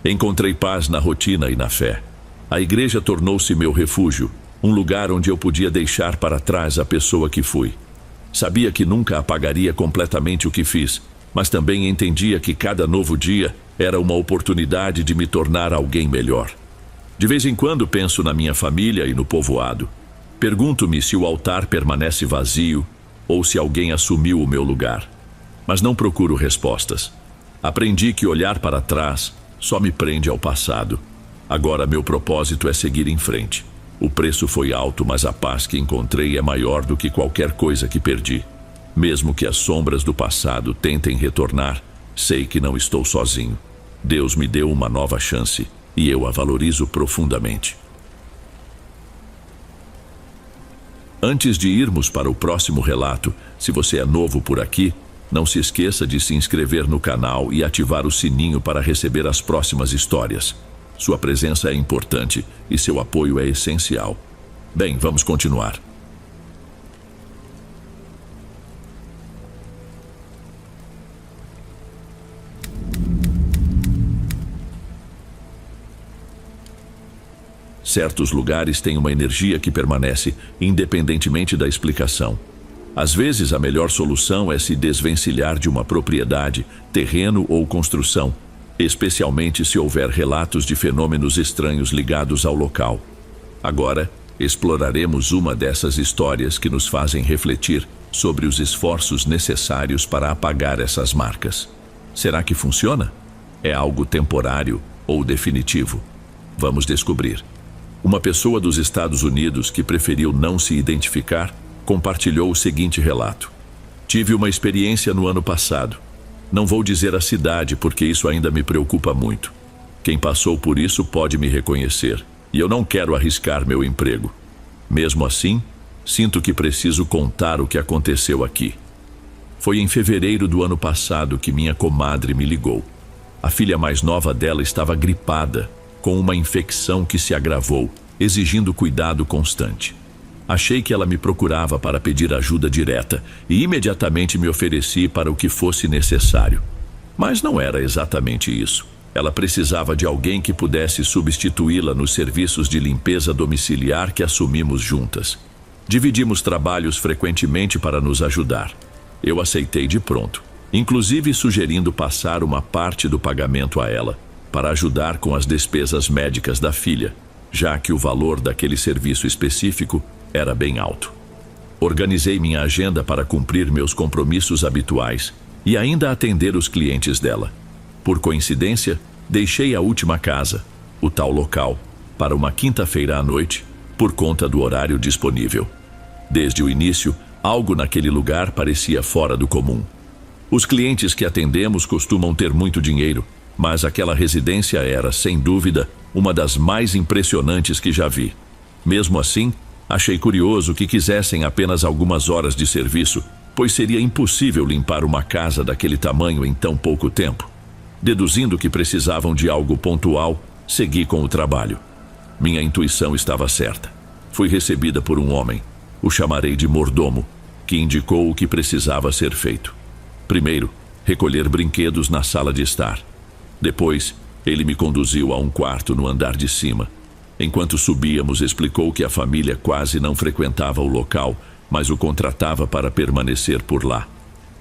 Encontrei paz na rotina e na fé. A igreja tornou-se meu refúgio, um lugar onde eu podia deixar para trás a pessoa que fui. Sabia que nunca apagaria completamente o que fiz, mas também entendia que cada novo dia era uma oportunidade de me tornar alguém melhor. De vez em quando penso na minha família e no povoado. Pergunto-me se o altar permanece vazio ou se alguém assumiu o meu lugar. Mas não procuro respostas. Aprendi que olhar para trás só me prende ao passado. Agora meu propósito é seguir em frente. O preço foi alto, mas a paz que encontrei é maior do que qualquer coisa que perdi. Mesmo que as sombras do passado tentem retornar, sei que não estou sozinho. Deus me deu uma nova chance e eu a valorizo profundamente. Antes de irmos para o próximo relato, se você é novo por aqui, não se esqueça de se inscrever no canal e ativar o sininho para receber as próximas histórias. Sua presença é importante e seu apoio é essencial. Bem, vamos continuar. Certos lugares têm uma energia que permanece, independentemente da explicação. Às vezes, a melhor solução é se desvencilhar de uma propriedade, terreno ou construção, especialmente se houver relatos de fenômenos estranhos ligados ao local. Agora, exploraremos uma dessas histórias que nos fazem refletir sobre os esforços necessários para apagar essas marcas. Será que funciona? É algo temporário ou definitivo? Vamos descobrir. Uma pessoa dos Estados Unidos que preferiu não se identificar compartilhou o seguinte relato. Tive uma experiência no ano passado. Não vou dizer a cidade porque isso ainda me preocupa muito. Quem passou por isso pode me reconhecer e eu não quero arriscar meu emprego. Mesmo assim, sinto que preciso contar o que aconteceu aqui. Foi em fevereiro do ano passado que minha comadre me ligou. A filha mais nova dela estava gripada, com uma infecção que se agravou, exigindo cuidado constante. Achei que ela me procurava para pedir ajuda direta e imediatamente me ofereci para o que fosse necessário. Mas não era exatamente isso. Ela precisava de alguém que pudesse substituí-la nos serviços de limpeza domiciliar que assumimos juntas. Dividimos trabalhos frequentemente para nos ajudar. Eu aceitei de pronto, inclusive sugerindo passar uma parte do pagamento a ela, para ajudar com as despesas médicas da filha, já que o valor daquele serviço específico era bem alto. Organizei minha agenda para cumprir meus compromissos habituais e ainda atender os clientes dela. Por coincidência, deixei a última casa, o tal local, para uma quinta-feira à noite, por conta do horário disponível. Desde o início, algo naquele lugar parecia fora do comum. Os clientes que atendemos costumam ter muito dinheiro, mas aquela residência era, sem dúvida, uma das mais impressionantes que já vi. Mesmo assim, achei curioso que quisessem apenas algumas horas de serviço, pois seria impossível limpar uma casa daquele tamanho em tão pouco tempo. Deduzindo que precisavam de algo pontual, segui com o trabalho. Minha intuição estava certa. Fui recebida por um homem, o chamarei de mordomo, que indicou o que precisava ser feito. Primeiro, recolher brinquedos na sala de estar. Depois, ele me conduziu a um quarto no andar de cima. Enquanto subíamos, explicou que a família quase não frequentava o local, mas o contratava para permanecer por lá.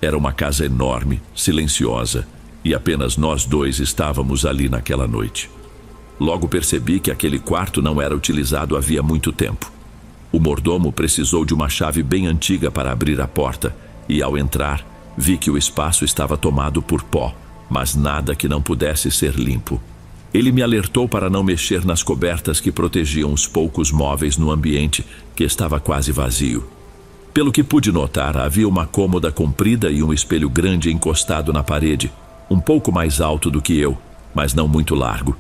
Era uma casa enorme, silenciosa, e apenas nós dois estávamos ali naquela noite. Logo percebi que aquele quarto não era utilizado havia muito tempo. O mordomo precisou de uma chave bem antiga para abrir a porta, e ao entrar, vi que o espaço estava tomado por pó, mas nada que não pudesse ser limpo. Ele me alertou para não mexer nas cobertas que protegiam os poucos móveis no ambiente, que estava quase vazio. Pelo que pude notar, havia uma cômoda comprida e um espelho grande encostado na parede, um pouco mais alto do que eu, mas não muito largo.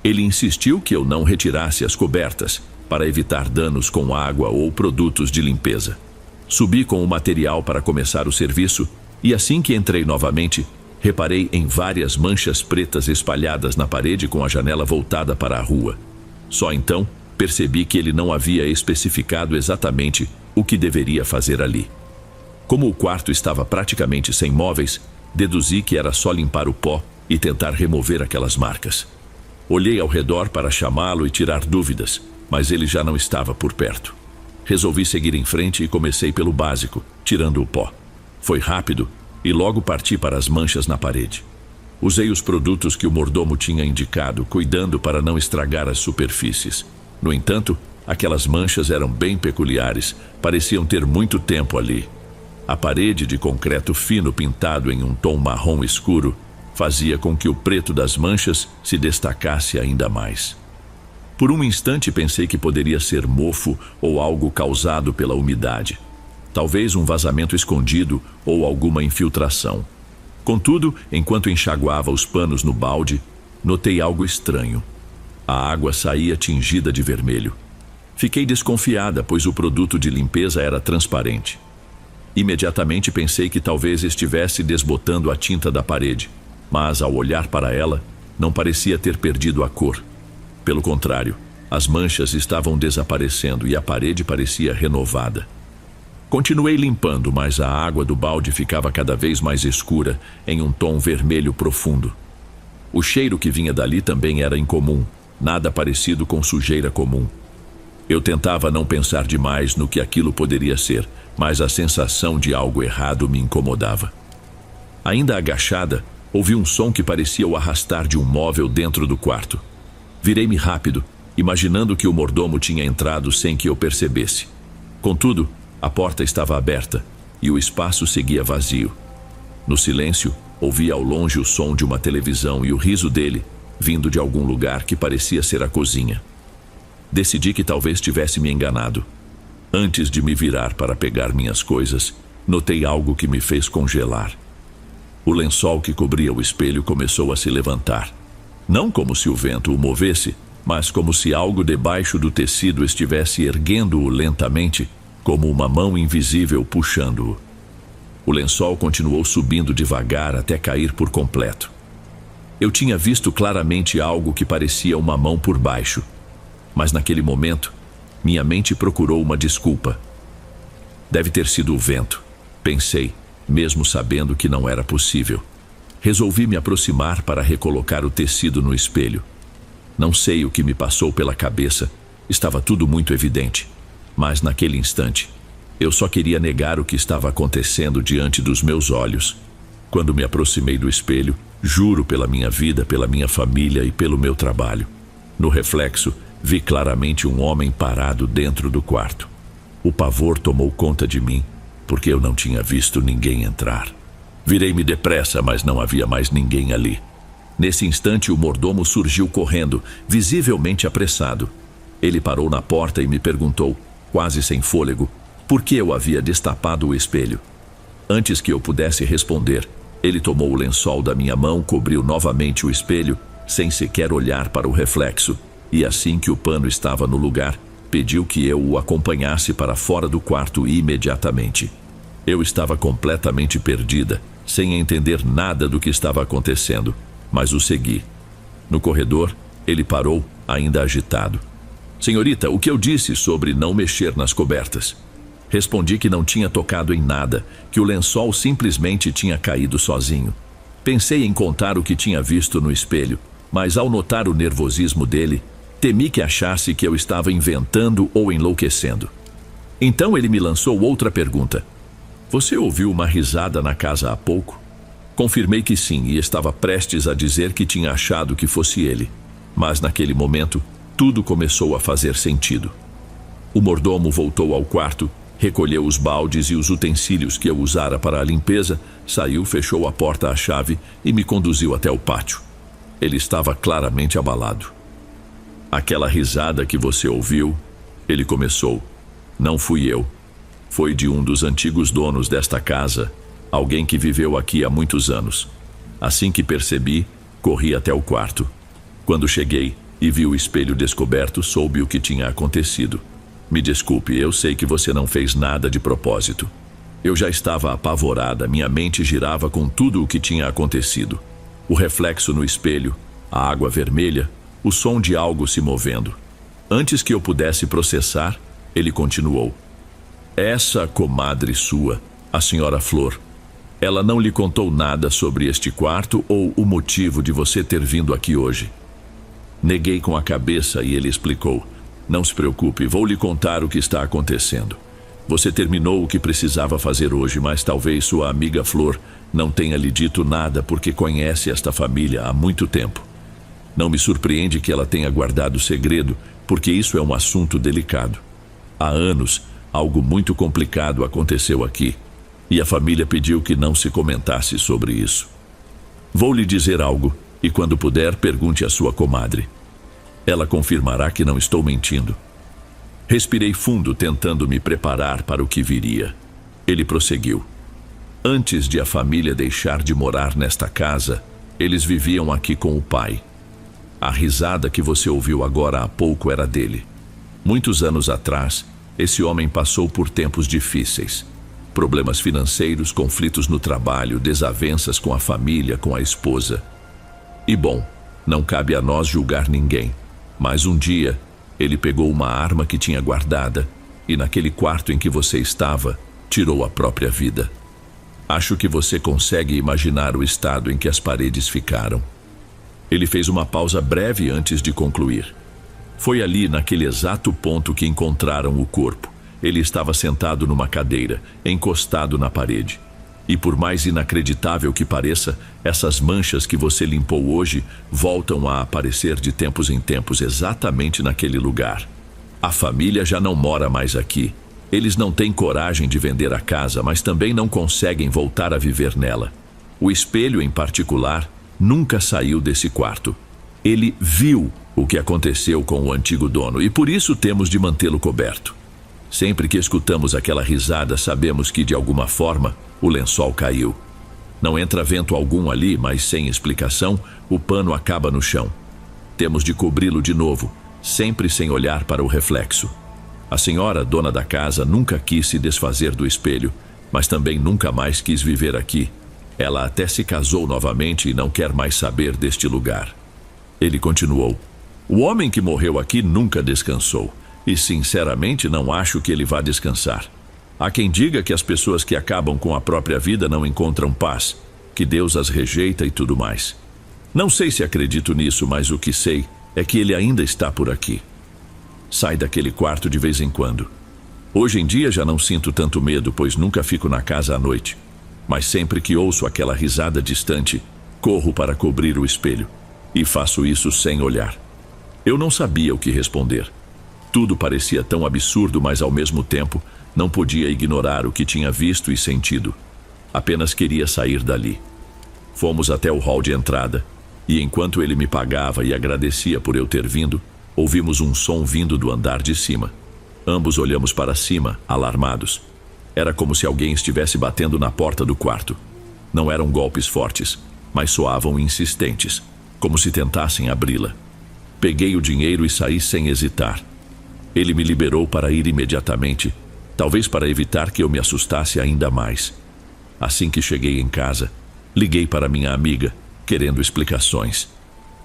Ele insistiu que eu não retirasse as cobertas, para evitar danos com água ou produtos de limpeza. Subi com o material para começar o serviço e assim que entrei novamente, reparei em várias manchas pretas espalhadas na parede com a janela voltada para a rua. Só então percebi que ele não havia especificado exatamente o que deveria fazer ali. Como o quarto estava praticamente sem móveis, deduzi que era só limpar o pó e tentar remover aquelas marcas. Olhei ao redor para chamá-lo e tirar dúvidas, mas ele já não estava por perto. Resolvi seguir em frente e comecei pelo básico, tirando o pó. Foi rápido e logo parti para as manchas na parede. Usei os produtos que o mordomo tinha indicado, cuidando para não estragar as superfícies. No entanto, aquelas manchas eram bem peculiares, pareciam ter muito tempo ali. A parede de concreto fino pintado em um tom marrom escuro fazia com que o preto das manchas se destacasse ainda mais. Por um instante pensei que poderia ser mofo ou algo causado pela umidade. Talvez um vazamento escondido ou alguma infiltração. Contudo, enquanto enxaguava os panos no balde, notei algo estranho. A água saía tingida de vermelho. Fiquei desconfiada, pois o produto de limpeza era transparente. Imediatamente pensei que talvez estivesse desbotando a tinta da parede, mas ao olhar para ela, não parecia ter perdido a cor. Pelo contrário, as manchas estavam desaparecendo e a parede parecia renovada. Continuei limpando, mas a água do balde ficava cada vez mais escura, em um tom vermelho profundo. O cheiro que vinha dali também era incomum, nada parecido com sujeira comum. Eu tentava não pensar demais no que aquilo poderia ser, mas a sensação de algo errado me incomodava. Ainda agachada, ouvi um som que parecia o arrastar de um móvel dentro do quarto. Virei-me rápido, imaginando que o mordomo tinha entrado sem que eu percebesse. Contudo, a porta estava aberta e o espaço seguia vazio. No silêncio, ouvia ao longe o som de uma televisão e o riso dele, vindo de algum lugar que parecia ser a cozinha. Decidi que talvez tivesse me enganado. Antes de me virar para pegar minhas coisas, notei algo que me fez congelar. O lençol que cobria o espelho começou a se levantar. Não como se o vento o movesse, mas como se algo debaixo do tecido estivesse erguendo-o lentamente, como uma mão invisível puxando-o. O lençol continuou subindo devagar até cair por completo. Eu tinha visto claramente algo que parecia uma mão por baixo, mas naquele momento, minha mente procurou uma desculpa. Deve ter sido o vento, pensei, mesmo sabendo que não era possível. Resolvi me aproximar para recolocar o tecido no espelho. Não sei o que me passou pela cabeça, estava tudo muito evidente. Mas naquele instante, eu só queria negar o que estava acontecendo diante dos meus olhos. Quando me aproximei do espelho, juro pela minha vida, pela minha família e pelo meu trabalho. No reflexo, vi claramente um homem parado dentro do quarto. O pavor tomou conta de mim, porque eu não tinha visto ninguém entrar. Virei-me depressa, mas não havia mais ninguém ali. Nesse instante, o mordomo surgiu correndo, visivelmente apressado. Ele parou na porta e me perguntou, quase sem fôlego, por que eu havia destapado o espelho. Antes que eu pudesse responder, ele tomou o lençol da minha mão, cobriu novamente o espelho, sem sequer olhar para o reflexo, e assim que o pano estava no lugar, pediu que eu o acompanhasse para fora do quarto imediatamente. Eu estava completamente perdida, sem entender nada do que estava acontecendo, mas o segui. No corredor, ele parou, ainda agitado. Senhorita, o que eu disse sobre não mexer nas cobertas? Respondi que não tinha tocado em nada, que o lençol simplesmente tinha caído sozinho. Pensei em contar o que tinha visto no espelho, mas ao notar o nervosismo dele, temi que achasse que eu estava inventando ou enlouquecendo. Então ele me lançou outra pergunta. Você ouviu uma risada na casa há pouco? Confirmei que sim e estava prestes a dizer que tinha achado que fosse ele. Mas naquele momento, tudo começou a fazer sentido. O mordomo voltou ao quarto, recolheu os baldes e os utensílios que eu usara para a limpeza, saiu, fechou a porta à chave e me conduziu até o pátio. Ele estava claramente abalado. Aquela risada que você ouviu, ele começou. Não fui eu. Foi de um dos antigos donos desta casa, alguém que viveu aqui há muitos anos. Assim que percebi, corri até o quarto. Quando cheguei e vi o espelho descoberto, soube o que tinha acontecido. Me desculpe, eu sei que você não fez nada de propósito. Eu já estava apavorada, minha mente girava com tudo o que tinha acontecido. O reflexo no espelho, a água vermelha, o som de algo se movendo. Antes que eu pudesse processar, ele continuou. Essa comadre sua, a senhora Flor, ela não lhe contou nada sobre este quarto ou o motivo de você ter vindo aqui hoje? Neguei com a cabeça e ele explicou. Não se preocupe, vou lhe contar o que está acontecendo. Você terminou o que precisava fazer hoje, mas talvez sua amiga Flor não tenha lhe dito nada porque conhece esta família há muito tempo. Não me surpreende que ela tenha guardado o segredo, porque isso é um assunto delicado. Há anos, algo muito complicado aconteceu aqui, e a família pediu que não se comentasse sobre isso. Vou lhe dizer algo, e quando puder, pergunte à sua comadre. Ela confirmará que não estou mentindo. Respirei fundo, tentando me preparar para o que viria. Ele prosseguiu. Antes de a família deixar de morar nesta casa, eles viviam aqui com o pai. A risada que você ouviu agora há pouco era dele. Muitos anos atrás, esse homem passou por tempos difíceis. Problemas financeiros, conflitos no trabalho, desavenças com a família, com a esposa. E bom, não cabe a nós julgar ninguém. Mas um dia, ele pegou uma arma que tinha guardada e naquele quarto em que você estava, tirou a própria vida. Acho que você consegue imaginar o estado em que as paredes ficaram. Ele fez uma pausa breve antes de concluir. Foi ali, naquele exato ponto, que encontraram o corpo. Ele estava sentado numa cadeira, encostado na parede. E por mais inacreditável que pareça, essas manchas que você limpou hoje voltam a aparecer de tempos em tempos exatamente naquele lugar. A família já não mora mais aqui. Eles não têm coragem de vender a casa, mas também não conseguem voltar a viver nela. O espelho, em particular, nunca saiu desse quarto. Ele viu o que aconteceu com o antigo dono e por isso temos de mantê-lo coberto. Sempre que escutamos aquela risada, sabemos que, de alguma forma, o lençol caiu. Não entra vento algum ali, mas sem explicação, o pano acaba no chão. Temos de cobri-lo de novo, sempre sem olhar para o reflexo. A senhora, dona da casa, nunca quis se desfazer do espelho, mas também nunca mais quis viver aqui. Ela até se casou novamente e não quer mais saber deste lugar. Ele continuou. O homem que morreu aqui nunca descansou. E sinceramente não acho que ele vá descansar. Há quem diga que as pessoas que acabam com a própria vida não encontram paz, que Deus as rejeita e tudo mais. Não sei se acredito nisso, mas o que sei é que ele ainda está por aqui. Sai daquele quarto de vez em quando. Hoje em dia já não sinto tanto medo, pois nunca fico na casa à noite. Mas sempre que ouço aquela risada distante, corro para cobrir o espelho. E faço isso sem olhar. Eu não sabia o que responder. Tudo parecia tão absurdo, mas ao mesmo tempo não podia ignorar o que tinha visto e sentido. Apenas queria sair dali. Fomos até o hall de entrada, e enquanto ele me pagava e agradecia por eu ter vindo, ouvimos um som vindo do andar de cima. Ambos olhamos para cima, alarmados. Era como se alguém estivesse batendo na porta do quarto. Não eram golpes fortes, mas soavam insistentes, como se tentassem abri-la. Peguei o dinheiro e saí sem hesitar. Ele me liberou para ir imediatamente, talvez para evitar que eu me assustasse ainda mais. Assim que cheguei em casa, liguei para minha amiga, querendo explicações.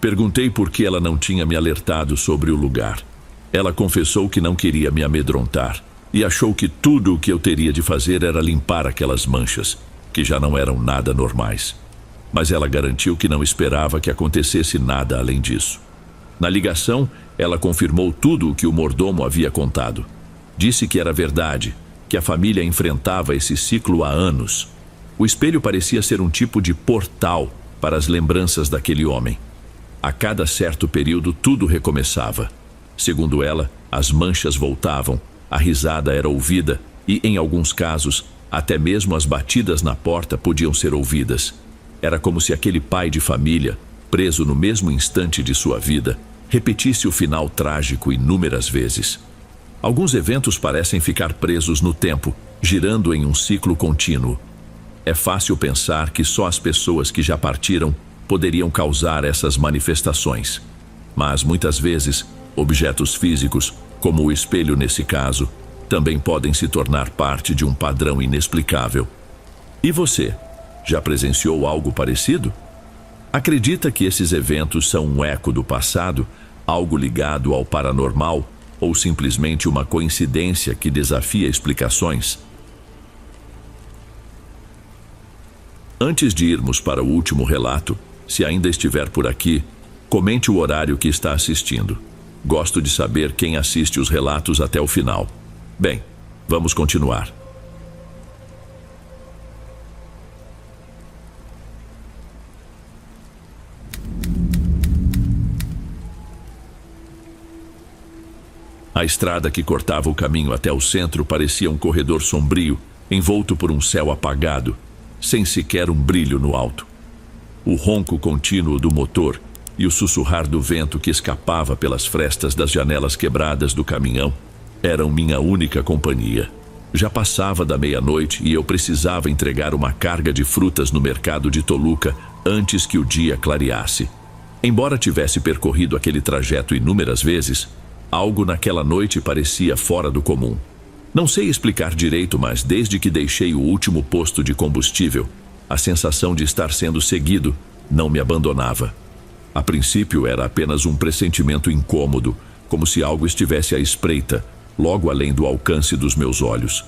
Perguntei por que ela não tinha me alertado sobre o lugar. Ela confessou que não queria me amedrontar e achou que tudo o que eu teria de fazer era limpar aquelas manchas, que já não eram nada normais. Mas ela garantiu que não esperava que acontecesse nada além disso. Na ligação, ela confirmou tudo o que o mordomo havia contado. Disse que era verdade, que a família enfrentava esse ciclo há anos. O espelho parecia ser um tipo de portal para as lembranças daquele homem. A cada certo período, tudo recomeçava. Segundo ela, as manchas voltavam, a risada era ouvida e, em alguns casos, até mesmo as batidas na porta podiam ser ouvidas. Era como se aquele pai de família, preso no mesmo instante de sua vida, repetisse o final trágico inúmeras vezes. Alguns eventos parecem ficar presos no tempo, girando em um ciclo contínuo. É fácil pensar que só as pessoas que já partiram poderiam causar essas manifestações. Mas muitas vezes, objetos físicos, como o espelho nesse caso, também podem se tornar parte de um padrão inexplicável. E você, já presenciou algo parecido? Acredita que esses eventos são um eco do passado, algo ligado ao paranormal, ou simplesmente uma coincidência que desafia explicações? Antes de irmos para o último relato, se ainda estiver por aqui, comente o horário que está assistindo. Gosto de saber quem assiste os relatos até o final. Bem, vamos continuar. A estrada que cortava o caminho até o centro parecia um corredor sombrio, envolto por um céu apagado, sem sequer um brilho no alto. O ronco contínuo do motor e o sussurrar do vento que escapava pelas frestas das janelas quebradas do caminhão eram minha única companhia. Já passava da meia-noite e eu precisava entregar uma carga de frutas no mercado de Toluca antes que o dia clareasse. Embora tivesse percorrido aquele trajeto inúmeras vezes, algo naquela noite parecia fora do comum. Não sei explicar direito, mas desde que deixei o último posto de combustível, a sensação de estar sendo seguido não me abandonava. A princípio era apenas um pressentimento incômodo, como se algo estivesse à espreita, logo além do alcance dos meus olhos.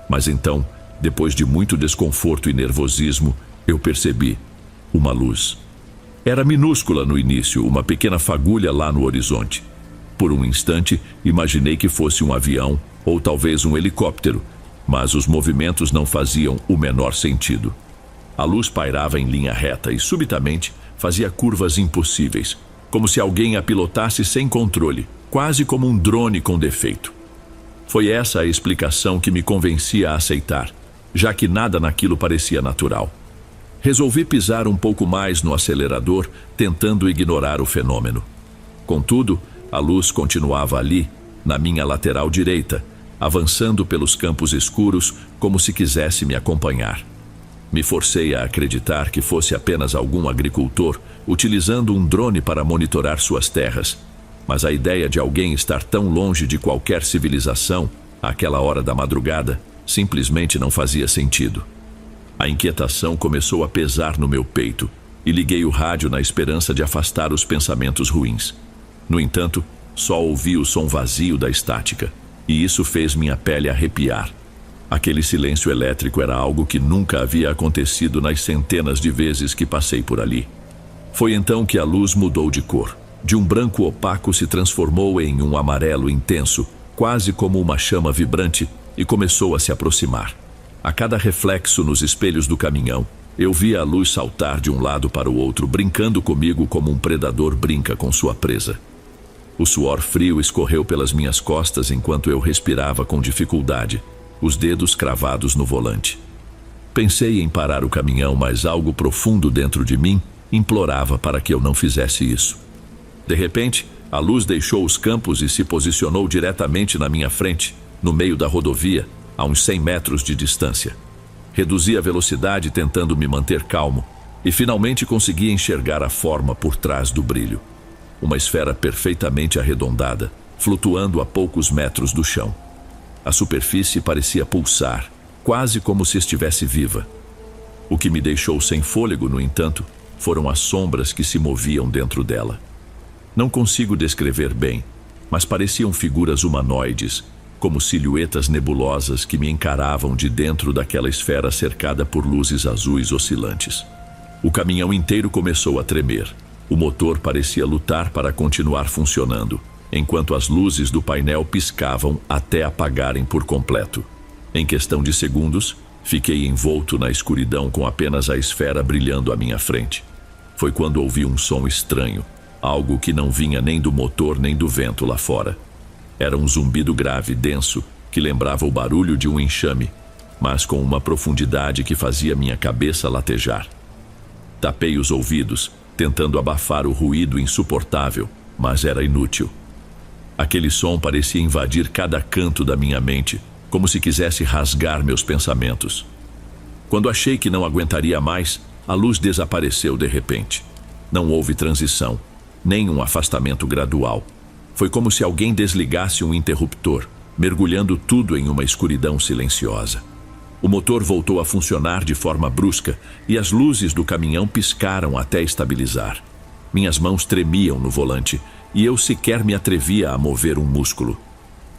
Mas então, depois de muito desconforto e nervosismo, eu percebi uma luz. Era minúscula no início, uma pequena fagulha lá no horizonte. Por um instante, imaginei que fosse um avião ou talvez um helicóptero, mas os movimentos não faziam o menor sentido. A luz pairava em linha reta e, subitamente, fazia curvas impossíveis, como se alguém a pilotasse sem controle, quase como um drone com defeito. Foi essa a explicação que me convencia a aceitar, já que nada naquilo parecia natural. Resolvi pisar um pouco mais no acelerador, tentando ignorar o fenômeno. Contudo, a luz continuava ali, na minha lateral direita, avançando pelos campos escuros como se quisesse me acompanhar. Me forcei a acreditar que fosse apenas algum agricultor utilizando um drone para monitorar suas terras, mas a ideia de alguém estar tão longe de qualquer civilização, àquela hora da madrugada, simplesmente não fazia sentido. A inquietação começou a pesar no meu peito e liguei o rádio na esperança de afastar os pensamentos ruins. No entanto, só ouvi o som vazio da estática, e isso fez minha pele arrepiar. Aquele silêncio elétrico era algo que nunca havia acontecido nas centenas de vezes que passei por ali. Foi então que a luz mudou de cor. De um branco opaco se transformou em um amarelo intenso, quase como uma chama vibrante, e começou a se aproximar. A cada reflexo nos espelhos do caminhão, eu via a luz saltar de um lado para o outro, brincando comigo como um predador brinca com sua presa. O suor frio escorreu pelas minhas costas enquanto eu respirava com dificuldade, os dedos cravados no volante. Pensei em parar o caminhão, mas algo profundo dentro de mim implorava para que eu não fizesse isso. De repente, a luz deixou os campos e se posicionou diretamente na minha frente, no meio da rodovia, a uns 100 metros de distância. Reduzi a velocidade tentando me manter calmo e finalmente consegui enxergar a forma por trás do brilho. Uma esfera perfeitamente arredondada, flutuando a poucos metros do chão. A superfície parecia pulsar, quase como se estivesse viva. O que me deixou sem fôlego, no entanto, foram as sombras que se moviam dentro dela. Não consigo descrever bem, mas pareciam figuras humanoides, como silhuetas nebulosas que me encaravam de dentro daquela esfera cercada por luzes azuis oscilantes. O caminhão inteiro começou a tremer. O motor parecia lutar para continuar funcionando, enquanto as luzes do painel piscavam até apagarem por completo. Em questão de segundos, fiquei envolto na escuridão com apenas a esfera brilhando à minha frente. Foi quando ouvi um som estranho, algo que não vinha nem do motor nem do vento lá fora. Era um zumbido grave, denso, que lembrava o barulho de um enxame, mas com uma profundidade que fazia minha cabeça latejar. Tapei os ouvidos, tentando abafar o ruído insuportável, mas era inútil. Aquele som parecia invadir cada canto da minha mente, como se quisesse rasgar meus pensamentos. Quando achei que não aguentaria mais, a luz desapareceu de repente. Não houve transição, nem um afastamento gradual. Foi como se alguém desligasse um interruptor, mergulhando tudo em uma escuridão silenciosa. O motor voltou a funcionar de forma brusca e as luzes do caminhão piscaram até estabilizar. Minhas mãos tremiam no volante e eu sequer me atrevia a mover um músculo.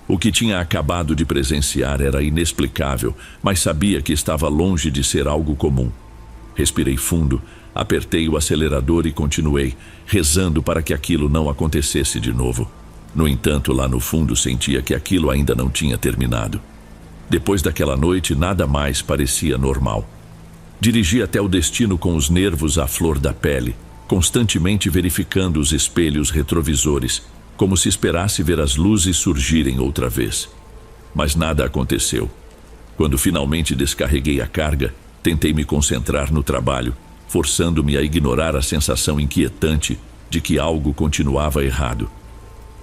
O que tinha acabado de presenciar era inexplicável, mas sabia que estava longe de ser algo comum. Respirei fundo, apertei o acelerador e continuei, rezando para que aquilo não acontecesse de novo. No entanto, lá no fundo sentia que aquilo ainda não tinha terminado. Depois daquela noite, nada mais parecia normal. Dirigi até o destino com os nervos à flor da pele, constantemente verificando os espelhos retrovisores, como se esperasse ver as luzes surgirem outra vez. Mas nada aconteceu. Quando finalmente descarreguei a carga, tentei me concentrar no trabalho, forçando-me a ignorar a sensação inquietante de que algo continuava errado.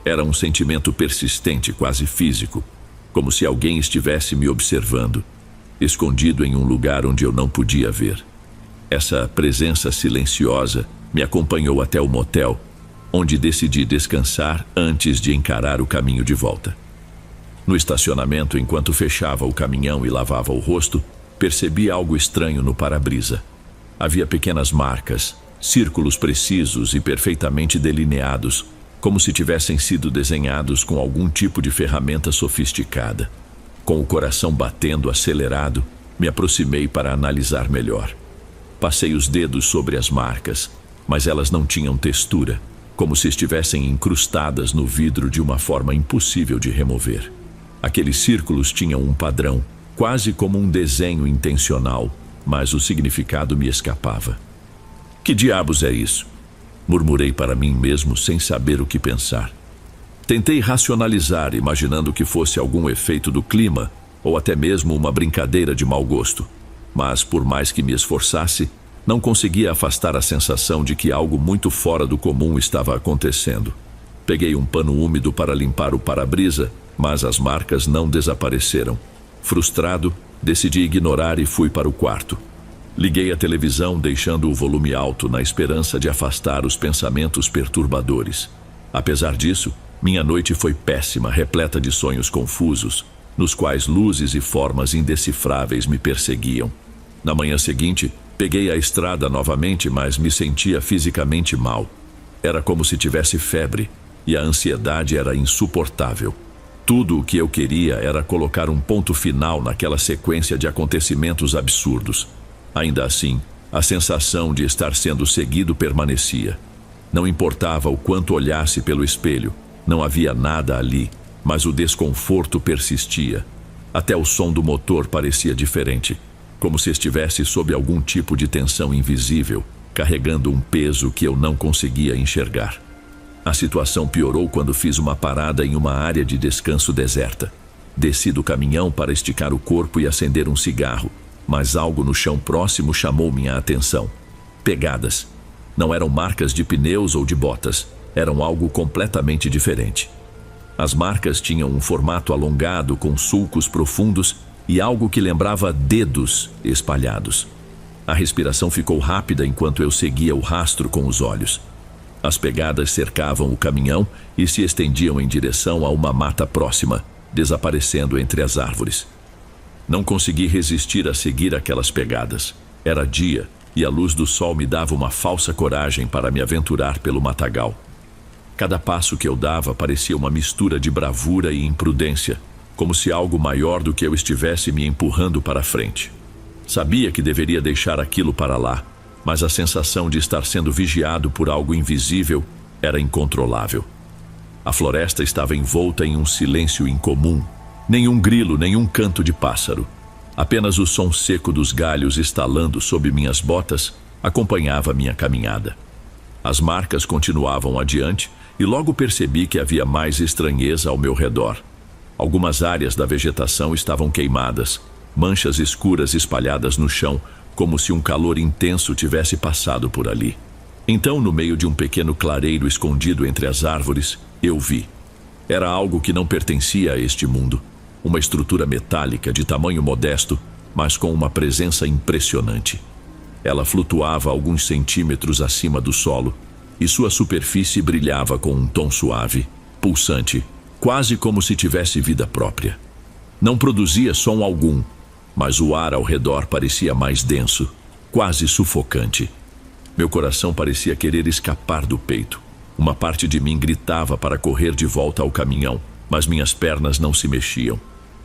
Era um sentimento persistente, quase físico, como se alguém estivesse me observando, escondido em um lugar onde eu não podia ver. Essa presença silenciosa me acompanhou até o motel, onde decidi descansar antes de encarar o caminho de volta. No estacionamento, enquanto fechava o caminhão e lavava o rosto, percebi algo estranho no para-brisa. Havia pequenas marcas, círculos precisos e perfeitamente delineados, como se tivessem sido desenhados com algum tipo de ferramenta sofisticada. Com o coração batendo acelerado, me aproximei para analisar melhor. Passei os dedos sobre as marcas, mas elas não tinham textura, como se estivessem incrustadas no vidro de uma forma impossível de remover. Aqueles círculos tinham um padrão, quase como um desenho intencional, mas o significado me escapava. Que diabos é isso? Murmurei para mim mesmo sem saber o que pensar. Tentei racionalizar, imaginando que fosse algum efeito do clima ou até mesmo uma brincadeira de mau gosto. Mas, por mais que me esforçasse, não conseguia afastar a sensação de que algo muito fora do comum estava acontecendo. Peguei um pano úmido para limpar o para-brisa, mas as marcas não desapareceram. Frustrado, decidi ignorar e fui para o quarto. Liguei a televisão, deixando o volume alto na esperança de afastar os pensamentos perturbadores. Apesar disso, minha noite foi péssima, repleta de sonhos confusos, nos quais luzes e formas indecifráveis me perseguiam. Na manhã seguinte, peguei a estrada novamente, mas me sentia fisicamente mal. Era como se tivesse febre, e a ansiedade era insuportável. Tudo o que eu queria era colocar um ponto final naquela sequência de acontecimentos absurdos. Ainda assim, a sensação de estar sendo seguido permanecia. Não importava o quanto olhasse pelo espelho, não havia nada ali, mas o desconforto persistia. Até o som do motor parecia diferente, como se estivesse sob algum tipo de tensão invisível, carregando um peso que eu não conseguia enxergar. A situação piorou quando fiz uma parada em uma área de descanso deserta. Desci do caminhão para esticar o corpo e acender um cigarro, mas algo no chão próximo chamou minha atenção. Pegadas. Não eram marcas de pneus ou de botas, eram algo completamente diferente. As marcas tinham um formato alongado com sulcos profundos e algo que lembrava dedos espalhados. A respiração ficou rápida enquanto eu seguia o rastro com os olhos. As pegadas cercavam o caminhão e se estendiam em direção a uma mata próxima, desaparecendo entre as árvores. Não consegui resistir a seguir aquelas pegadas. Era dia e a luz do sol me dava uma falsa coragem para me aventurar pelo matagal. Cada passo que eu dava parecia uma mistura de bravura e imprudência, como se algo maior do que eu estivesse me empurrando para frente. Sabia que deveria deixar aquilo para lá, mas a sensação de estar sendo vigiado por algo invisível era incontrolável. A floresta estava envolta em um silêncio incomum. Nenhum grilo, nenhum canto de pássaro. Apenas o som seco dos galhos estalando sob minhas botas acompanhava minha caminhada. As marcas continuavam adiante e logo percebi que havia mais estranheza ao meu redor. Algumas áreas da vegetação estavam queimadas, manchas escuras espalhadas no chão, como se um calor intenso tivesse passado por ali. Então, no meio de um pequeno clareiro escondido entre as árvores, eu vi. Era algo que não pertencia a este mundo. uma estrutura metálica de tamanho modesto, mas com uma presença impressionante. Ela flutuava alguns centímetros acima do solo, e sua superfície brilhava com um tom suave, pulsante, quase como se tivesse vida própria. Não produzia som algum, mas o ar ao redor parecia mais denso, quase sufocante. Meu coração parecia querer escapar do peito. Uma parte de mim gritava para correr de volta ao caminhão, mas minhas pernas não se mexiam.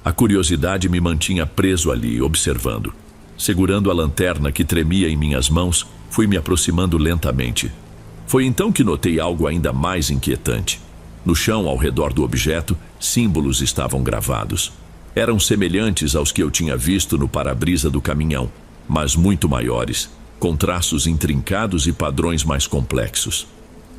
A curiosidade me mantinha preso ali, observando. Segurando a lanterna que tremia em minhas mãos, fui me aproximando lentamente. Foi então que notei algo ainda mais inquietante. No chão, ao redor do objeto, símbolos estavam gravados. Eram semelhantes aos que eu tinha visto no para-brisa do caminhão, mas muito maiores, com traços intrincados e padrões mais complexos.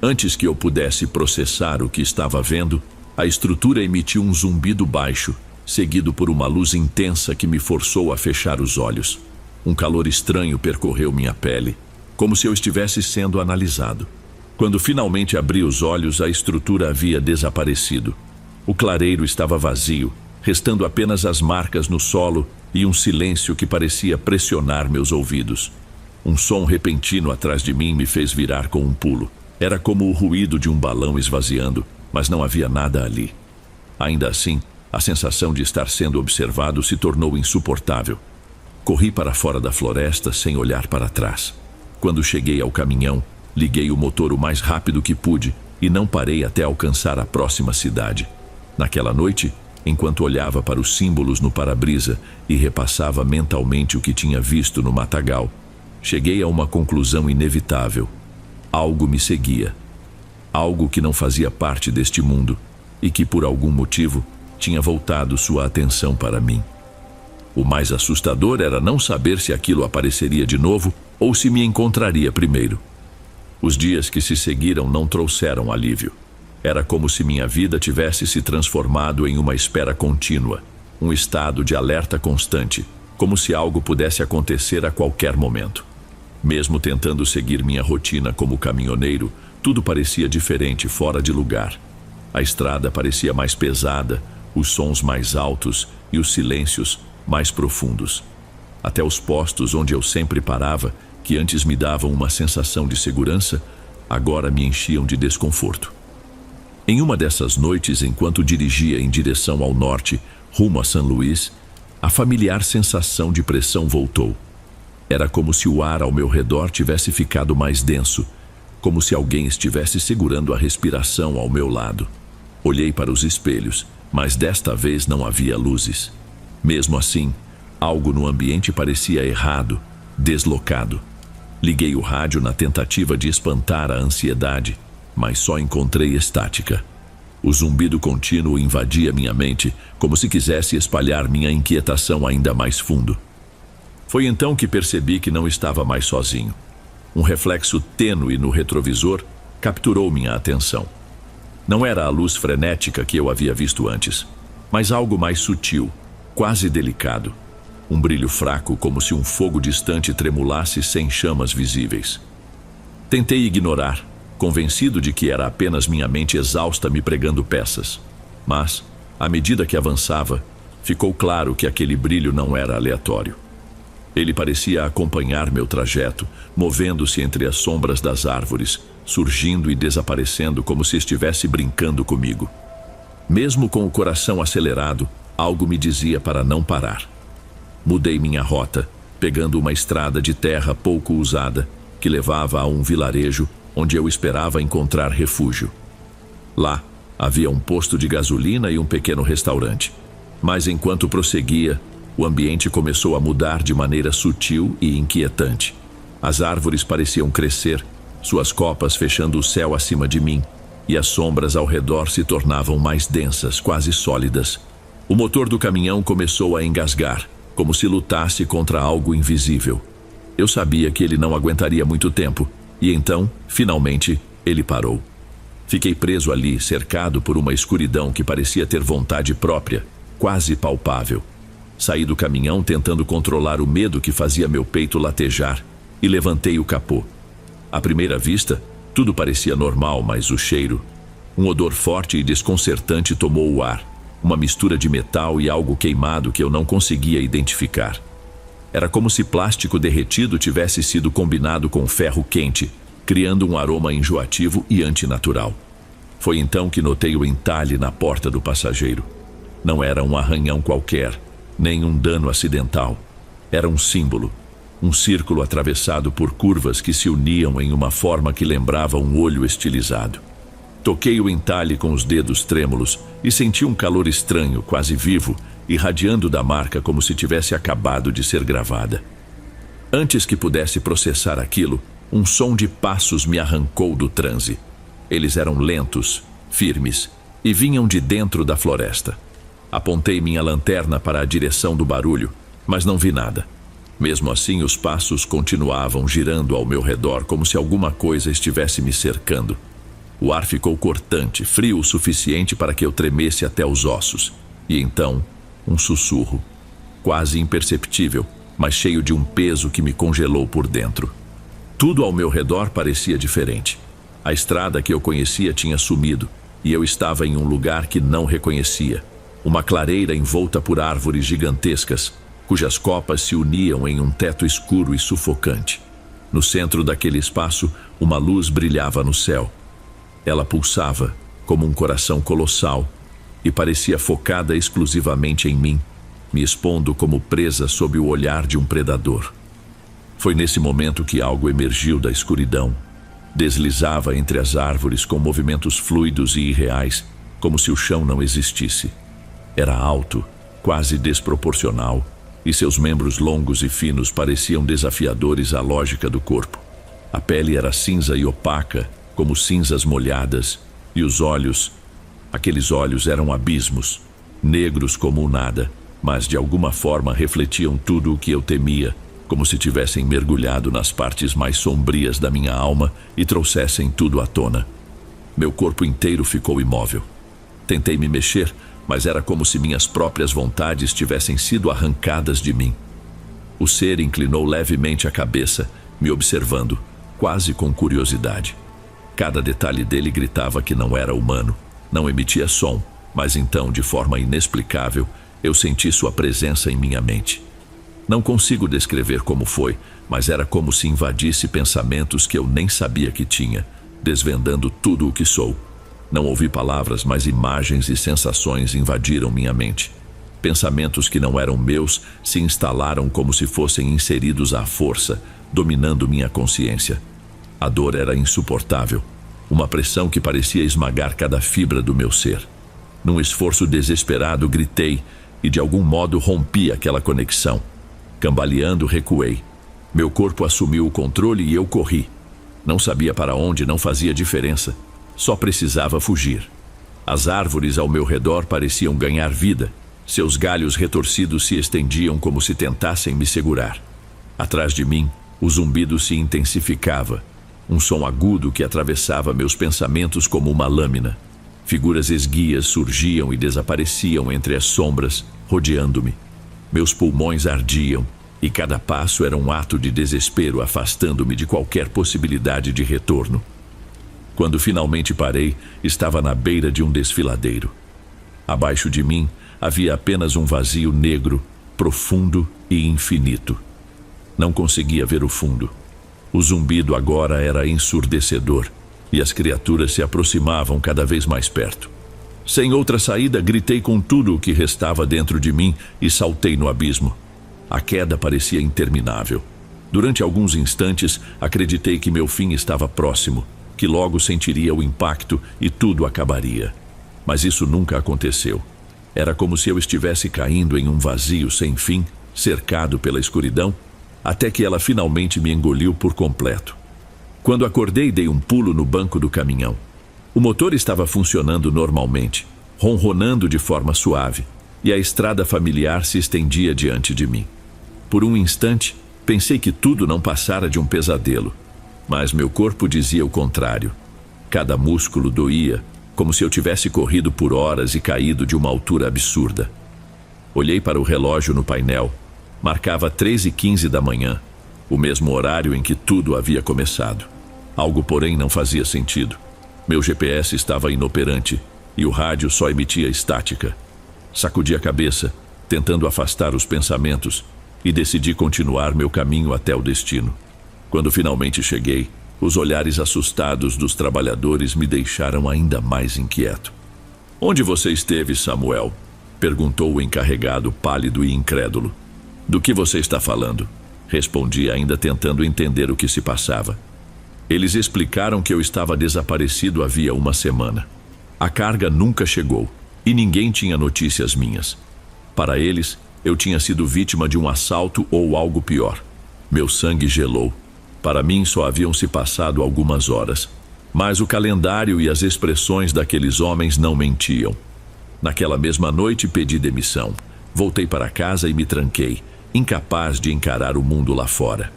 Antes que eu pudesse processar o que estava vendo, a estrutura emitiu um zumbido baixo, seguido por uma luz intensa que me forçou a fechar os olhos. Um calor estranho percorreu minha pele, como se eu estivesse sendo analisado. Quando finalmente abri os olhos, a estrutura havia desaparecido. O clareiro estava vazio, restando apenas as marcas no solo e um silêncio que parecia pressionar meus ouvidos. Um som repentino atrás de mim me fez virar com um pulo. Era como o ruído de um balão esvaziando, mas não havia nada ali. Ainda assim, a sensação de estar sendo observado se tornou insuportável. Corri para fora da floresta sem olhar para trás. Quando cheguei ao caminhão, liguei o motor o mais rápido que pude e não parei até alcançar a próxima cidade. Naquela noite, enquanto olhava para os símbolos no para-brisa e repassava mentalmente o que tinha visto no matagal, cheguei a uma conclusão inevitável. Algo me seguia. Algo que não fazia parte deste mundo e que, por algum motivo, tinha voltado sua atenção para mim. O mais assustador era não saber se aquilo apareceria de novo ou se me encontraria primeiro. Os dias que se seguiram não trouxeram alívio. Era como se minha vida tivesse se transformado em uma espera contínua, um estado de alerta constante, como se algo pudesse acontecer a qualquer momento. Mesmo tentando seguir minha rotina como caminhoneiro, tudo parecia diferente, fora de lugar. A estrada parecia mais pesada, os sons mais altos e os silêncios mais profundos. Até os postos onde eu sempre parava, que antes me davam uma sensação de segurança, agora me enchiam de desconforto. Em uma dessas noites, enquanto dirigia em direção ao norte, rumo a São Luís, a familiar sensação de pressão voltou. Era como se o ar ao meu redor tivesse ficado mais denso, como se alguém estivesse segurando a respiração ao meu lado. Olhei para os espelhos, mas desta vez não havia luzes. Mesmo assim, algo no ambiente parecia errado, deslocado. Liguei o rádio na tentativa de espantar a ansiedade, mas só encontrei estática. O zumbido contínuo invadia minha mente, como se quisesse espalhar minha inquietação ainda mais fundo. Foi então que percebi que não estava mais sozinho. Um reflexo tênue no retrovisor capturou minha atenção. Não era a luz frenética que eu havia visto antes, mas algo mais sutil, quase delicado. Um brilho fraco, como se um fogo distante tremulasse sem chamas visíveis. Tentei ignorar, convencido de que era apenas minha mente exausta me pregando peças. Mas, à medida que avançava, ficou claro que aquele brilho não era aleatório. Ele parecia acompanhar meu trajeto, movendo-se entre as sombras das árvores, surgindo e desaparecendo como se estivesse brincando comigo. Mesmo com o coração acelerado, algo me dizia para não parar. Mudei minha rota, pegando uma estrada de terra pouco usada, que levava a um vilarejo onde eu esperava encontrar refúgio. Lá, havia um posto de gasolina e um pequeno restaurante. Mas enquanto prosseguia, o ambiente começou a mudar de maneira sutil e inquietante. As árvores pareciam crescer, suas copas fechando o céu acima de mim, e as sombras ao redor se tornavam mais densas, quase sólidas. O motor do caminhão começou a engasgar, como se lutasse contra algo invisível. Eu sabia que ele não aguentaria muito tempo, e então, finalmente, ele parou. Fiquei preso ali, cercado por uma escuridão que parecia ter vontade própria, quase palpável. Saí do caminhão tentando controlar o medo que fazia meu peito latejar, e levantei o capô. À primeira vista, tudo parecia normal, mas o cheiro, um odor forte e desconcertante tomou o ar. uma mistura de metal e algo queimado que eu não conseguia identificar. Era como se plástico derretido tivesse sido combinado com ferro quente, criando um aroma enjoativo e antinatural. Foi então que notei o entalhe na porta do passageiro. Não era um arranhão qualquer, nem um dano acidental. Era um símbolo, um círculo atravessado por curvas que se uniam em uma forma que lembrava um olho estilizado. Toquei o entalhe com os dedos trêmulos e senti um calor estranho, quase vivo, irradiando da marca como se tivesse acabado de ser gravada. Antes que pudesse processar aquilo, um som de passos me arrancou do transe. Eles eram lentos, firmes, e vinham de dentro da floresta. Apontei minha lanterna para a direção do barulho, mas não vi nada. Mesmo assim, os passos continuavam girando ao meu redor como se alguma coisa estivesse me cercando. O ar ficou cortante, frio o suficiente para que eu tremesse até os ossos. E então, um sussurro, quase imperceptível, mas cheio de um peso que me congelou por dentro. Tudo ao meu redor parecia diferente. A estrada que eu conhecia tinha sumido, e eu estava em um lugar que não reconhecia. Uma clareira envolta por árvores gigantescas, cujas copas se uniam em um teto escuro e sufocante. No centro daquele espaço, uma luz brilhava no céu. Ela pulsava, como um coração colossal, e parecia focada exclusivamente em mim, me expondo como presa sob o olhar de um predador. Foi nesse momento que algo emergiu da escuridão. Deslizava entre as árvores com movimentos fluidos e irreais, como se o chão não existisse. Era alto, quase desproporcional, e seus membros longos e finos pareciam desafiadores à lógica do corpo. A pele era cinza e opaca, como cinzas molhadas, e os olhos, aqueles olhos eram abismos, negros como o nada, mas de alguma forma refletiam tudo o que eu temia, como se tivessem mergulhado nas partes mais sombrias da minha alma e trouxessem tudo à tona. Meu corpo inteiro ficou imóvel. Tentei me mexer, mas era como se minhas próprias vontades tivessem sido arrancadas de mim. O ser inclinou levemente a cabeça, me observando, quase com curiosidade. Cada detalhe dele gritava que não era humano, não emitia som, mas então, de forma inexplicável, eu senti sua presença em minha mente. Não consigo descrever como foi, mas era como se invadisse pensamentos que eu nem sabia que tinha, desvendando tudo o que sou. Não ouvi palavras, mas imagens e sensações invadiram minha mente. Pensamentos que não eram meus se instalaram como se fossem inseridos à força, dominando minha consciência. A dor era insuportável, uma pressão que parecia esmagar cada fibra do meu ser. Num esforço desesperado, gritei e de algum modo rompi aquela conexão. Cambaleando, recuei. Meu corpo assumiu o controle e eu corri. Não sabia para onde, não fazia diferença. Só precisava fugir. As árvores ao meu redor pareciam ganhar vida. Seus galhos retorcidos se estendiam como se tentassem me segurar. Atrás de mim, o zumbido se intensificava. Um som agudo que atravessava meus pensamentos como uma lâmina. Figuras esguias surgiam e desapareciam entre as sombras, rodeando-me. Meus pulmões ardiam, e cada passo era um ato de desespero, afastando-me de qualquer possibilidade de retorno. Quando finalmente parei, estava na beira de um desfiladeiro. Abaixo de mim, havia apenas um vazio negro, profundo e infinito. Não conseguia ver o fundo. O zumbido agora era ensurdecedor, e as criaturas se aproximavam cada vez mais perto. Sem outra saída, gritei com tudo o que restava dentro de mim e saltei no abismo. A queda parecia interminável. Durante alguns instantes, acreditei que meu fim estava próximo, que logo sentiria o impacto e tudo acabaria. Mas isso nunca aconteceu. Era como se eu estivesse caindo em um vazio sem fim, cercado pela escuridão, até que ela finalmente me engoliu por completo. Quando acordei, dei um pulo no banco do caminhão. O motor estava funcionando normalmente, ronronando de forma suave, e a estrada familiar se estendia diante de mim. Por um instante, pensei que tudo não passara de um pesadelo, mas meu corpo dizia o contrário. Cada músculo doía, como se eu tivesse corrido por horas e caído de uma altura absurda. Olhei para o relógio no painel. Marcava 3h15 da manhã, o mesmo horário em que tudo havia começado. Algo, porém, não fazia sentido. Meu GPS estava inoperante e o rádio só emitia estática. Sacudi a cabeça, tentando afastar os pensamentos, e decidi continuar meu caminho até o destino. Quando finalmente cheguei, os olhares assustados dos trabalhadores me deixaram ainda mais inquieto. "Onde você esteve, Samuel?" perguntou o encarregado, pálido e incrédulo. "Do que você está falando?" respondi, ainda tentando entender o que se passava. Eles explicaram que eu estava desaparecido havia uma semana. A carga nunca chegou e ninguém tinha notícias minhas. Para eles, eu tinha sido vítima de um assalto ou algo pior. Meu sangue gelou. Para mim só haviam se passado algumas horas. Mas o calendário e as expressões daqueles homens não mentiam. Naquela mesma noite pedi demissão. Voltei para casa e me tranquei, incapaz de encarar o mundo lá fora.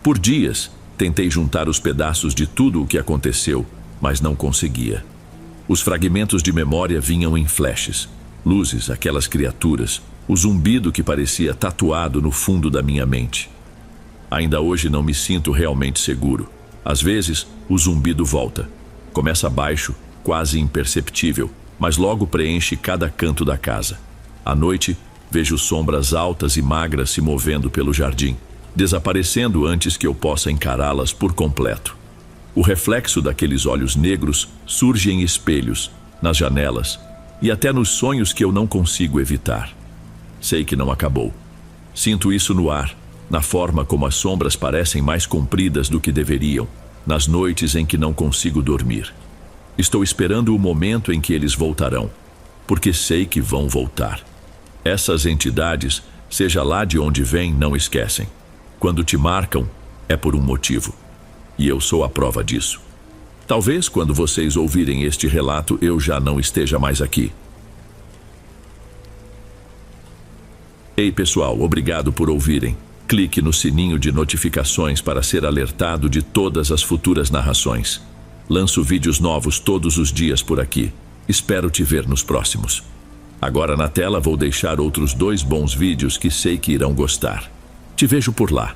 Por dias, tentei juntar os pedaços de tudo o que aconteceu, mas não conseguia. Os fragmentos de memória vinham em flashes. Luzes, aquelas criaturas, o zumbido que parecia tatuado no fundo da minha mente. Ainda hoje não me sinto realmente seguro. Às vezes, o zumbido volta. Começa baixo, quase imperceptível, mas logo preenche cada canto da casa. À noite, vejo sombras altas e magras se movendo pelo jardim, desaparecendo antes que eu possa encará-las por completo. O reflexo daqueles olhos negros surge em espelhos, nas janelas e até nos sonhos que eu não consigo evitar. Sei que não acabou. Sinto isso no ar, na forma como as sombras parecem mais compridas do que deveriam, nas noites em que não consigo dormir. Estou esperando o momento em que eles voltarão, porque sei que vão voltar. Essas entidades, seja lá de onde vêm, não esquecem. Quando te marcam, é por um motivo. E eu sou a prova disso. Talvez quando vocês ouvirem este relato eu já não esteja mais aqui. Ei pessoal, obrigado por ouvirem. Clique no sininho de notificações para ser alertado de todas as futuras narrações. Lanço vídeos novos todos os dias por aqui. Espero te ver nos próximos. Agora na tela vou deixar outros 2 bons vídeos que sei que irão gostar. Te vejo por lá.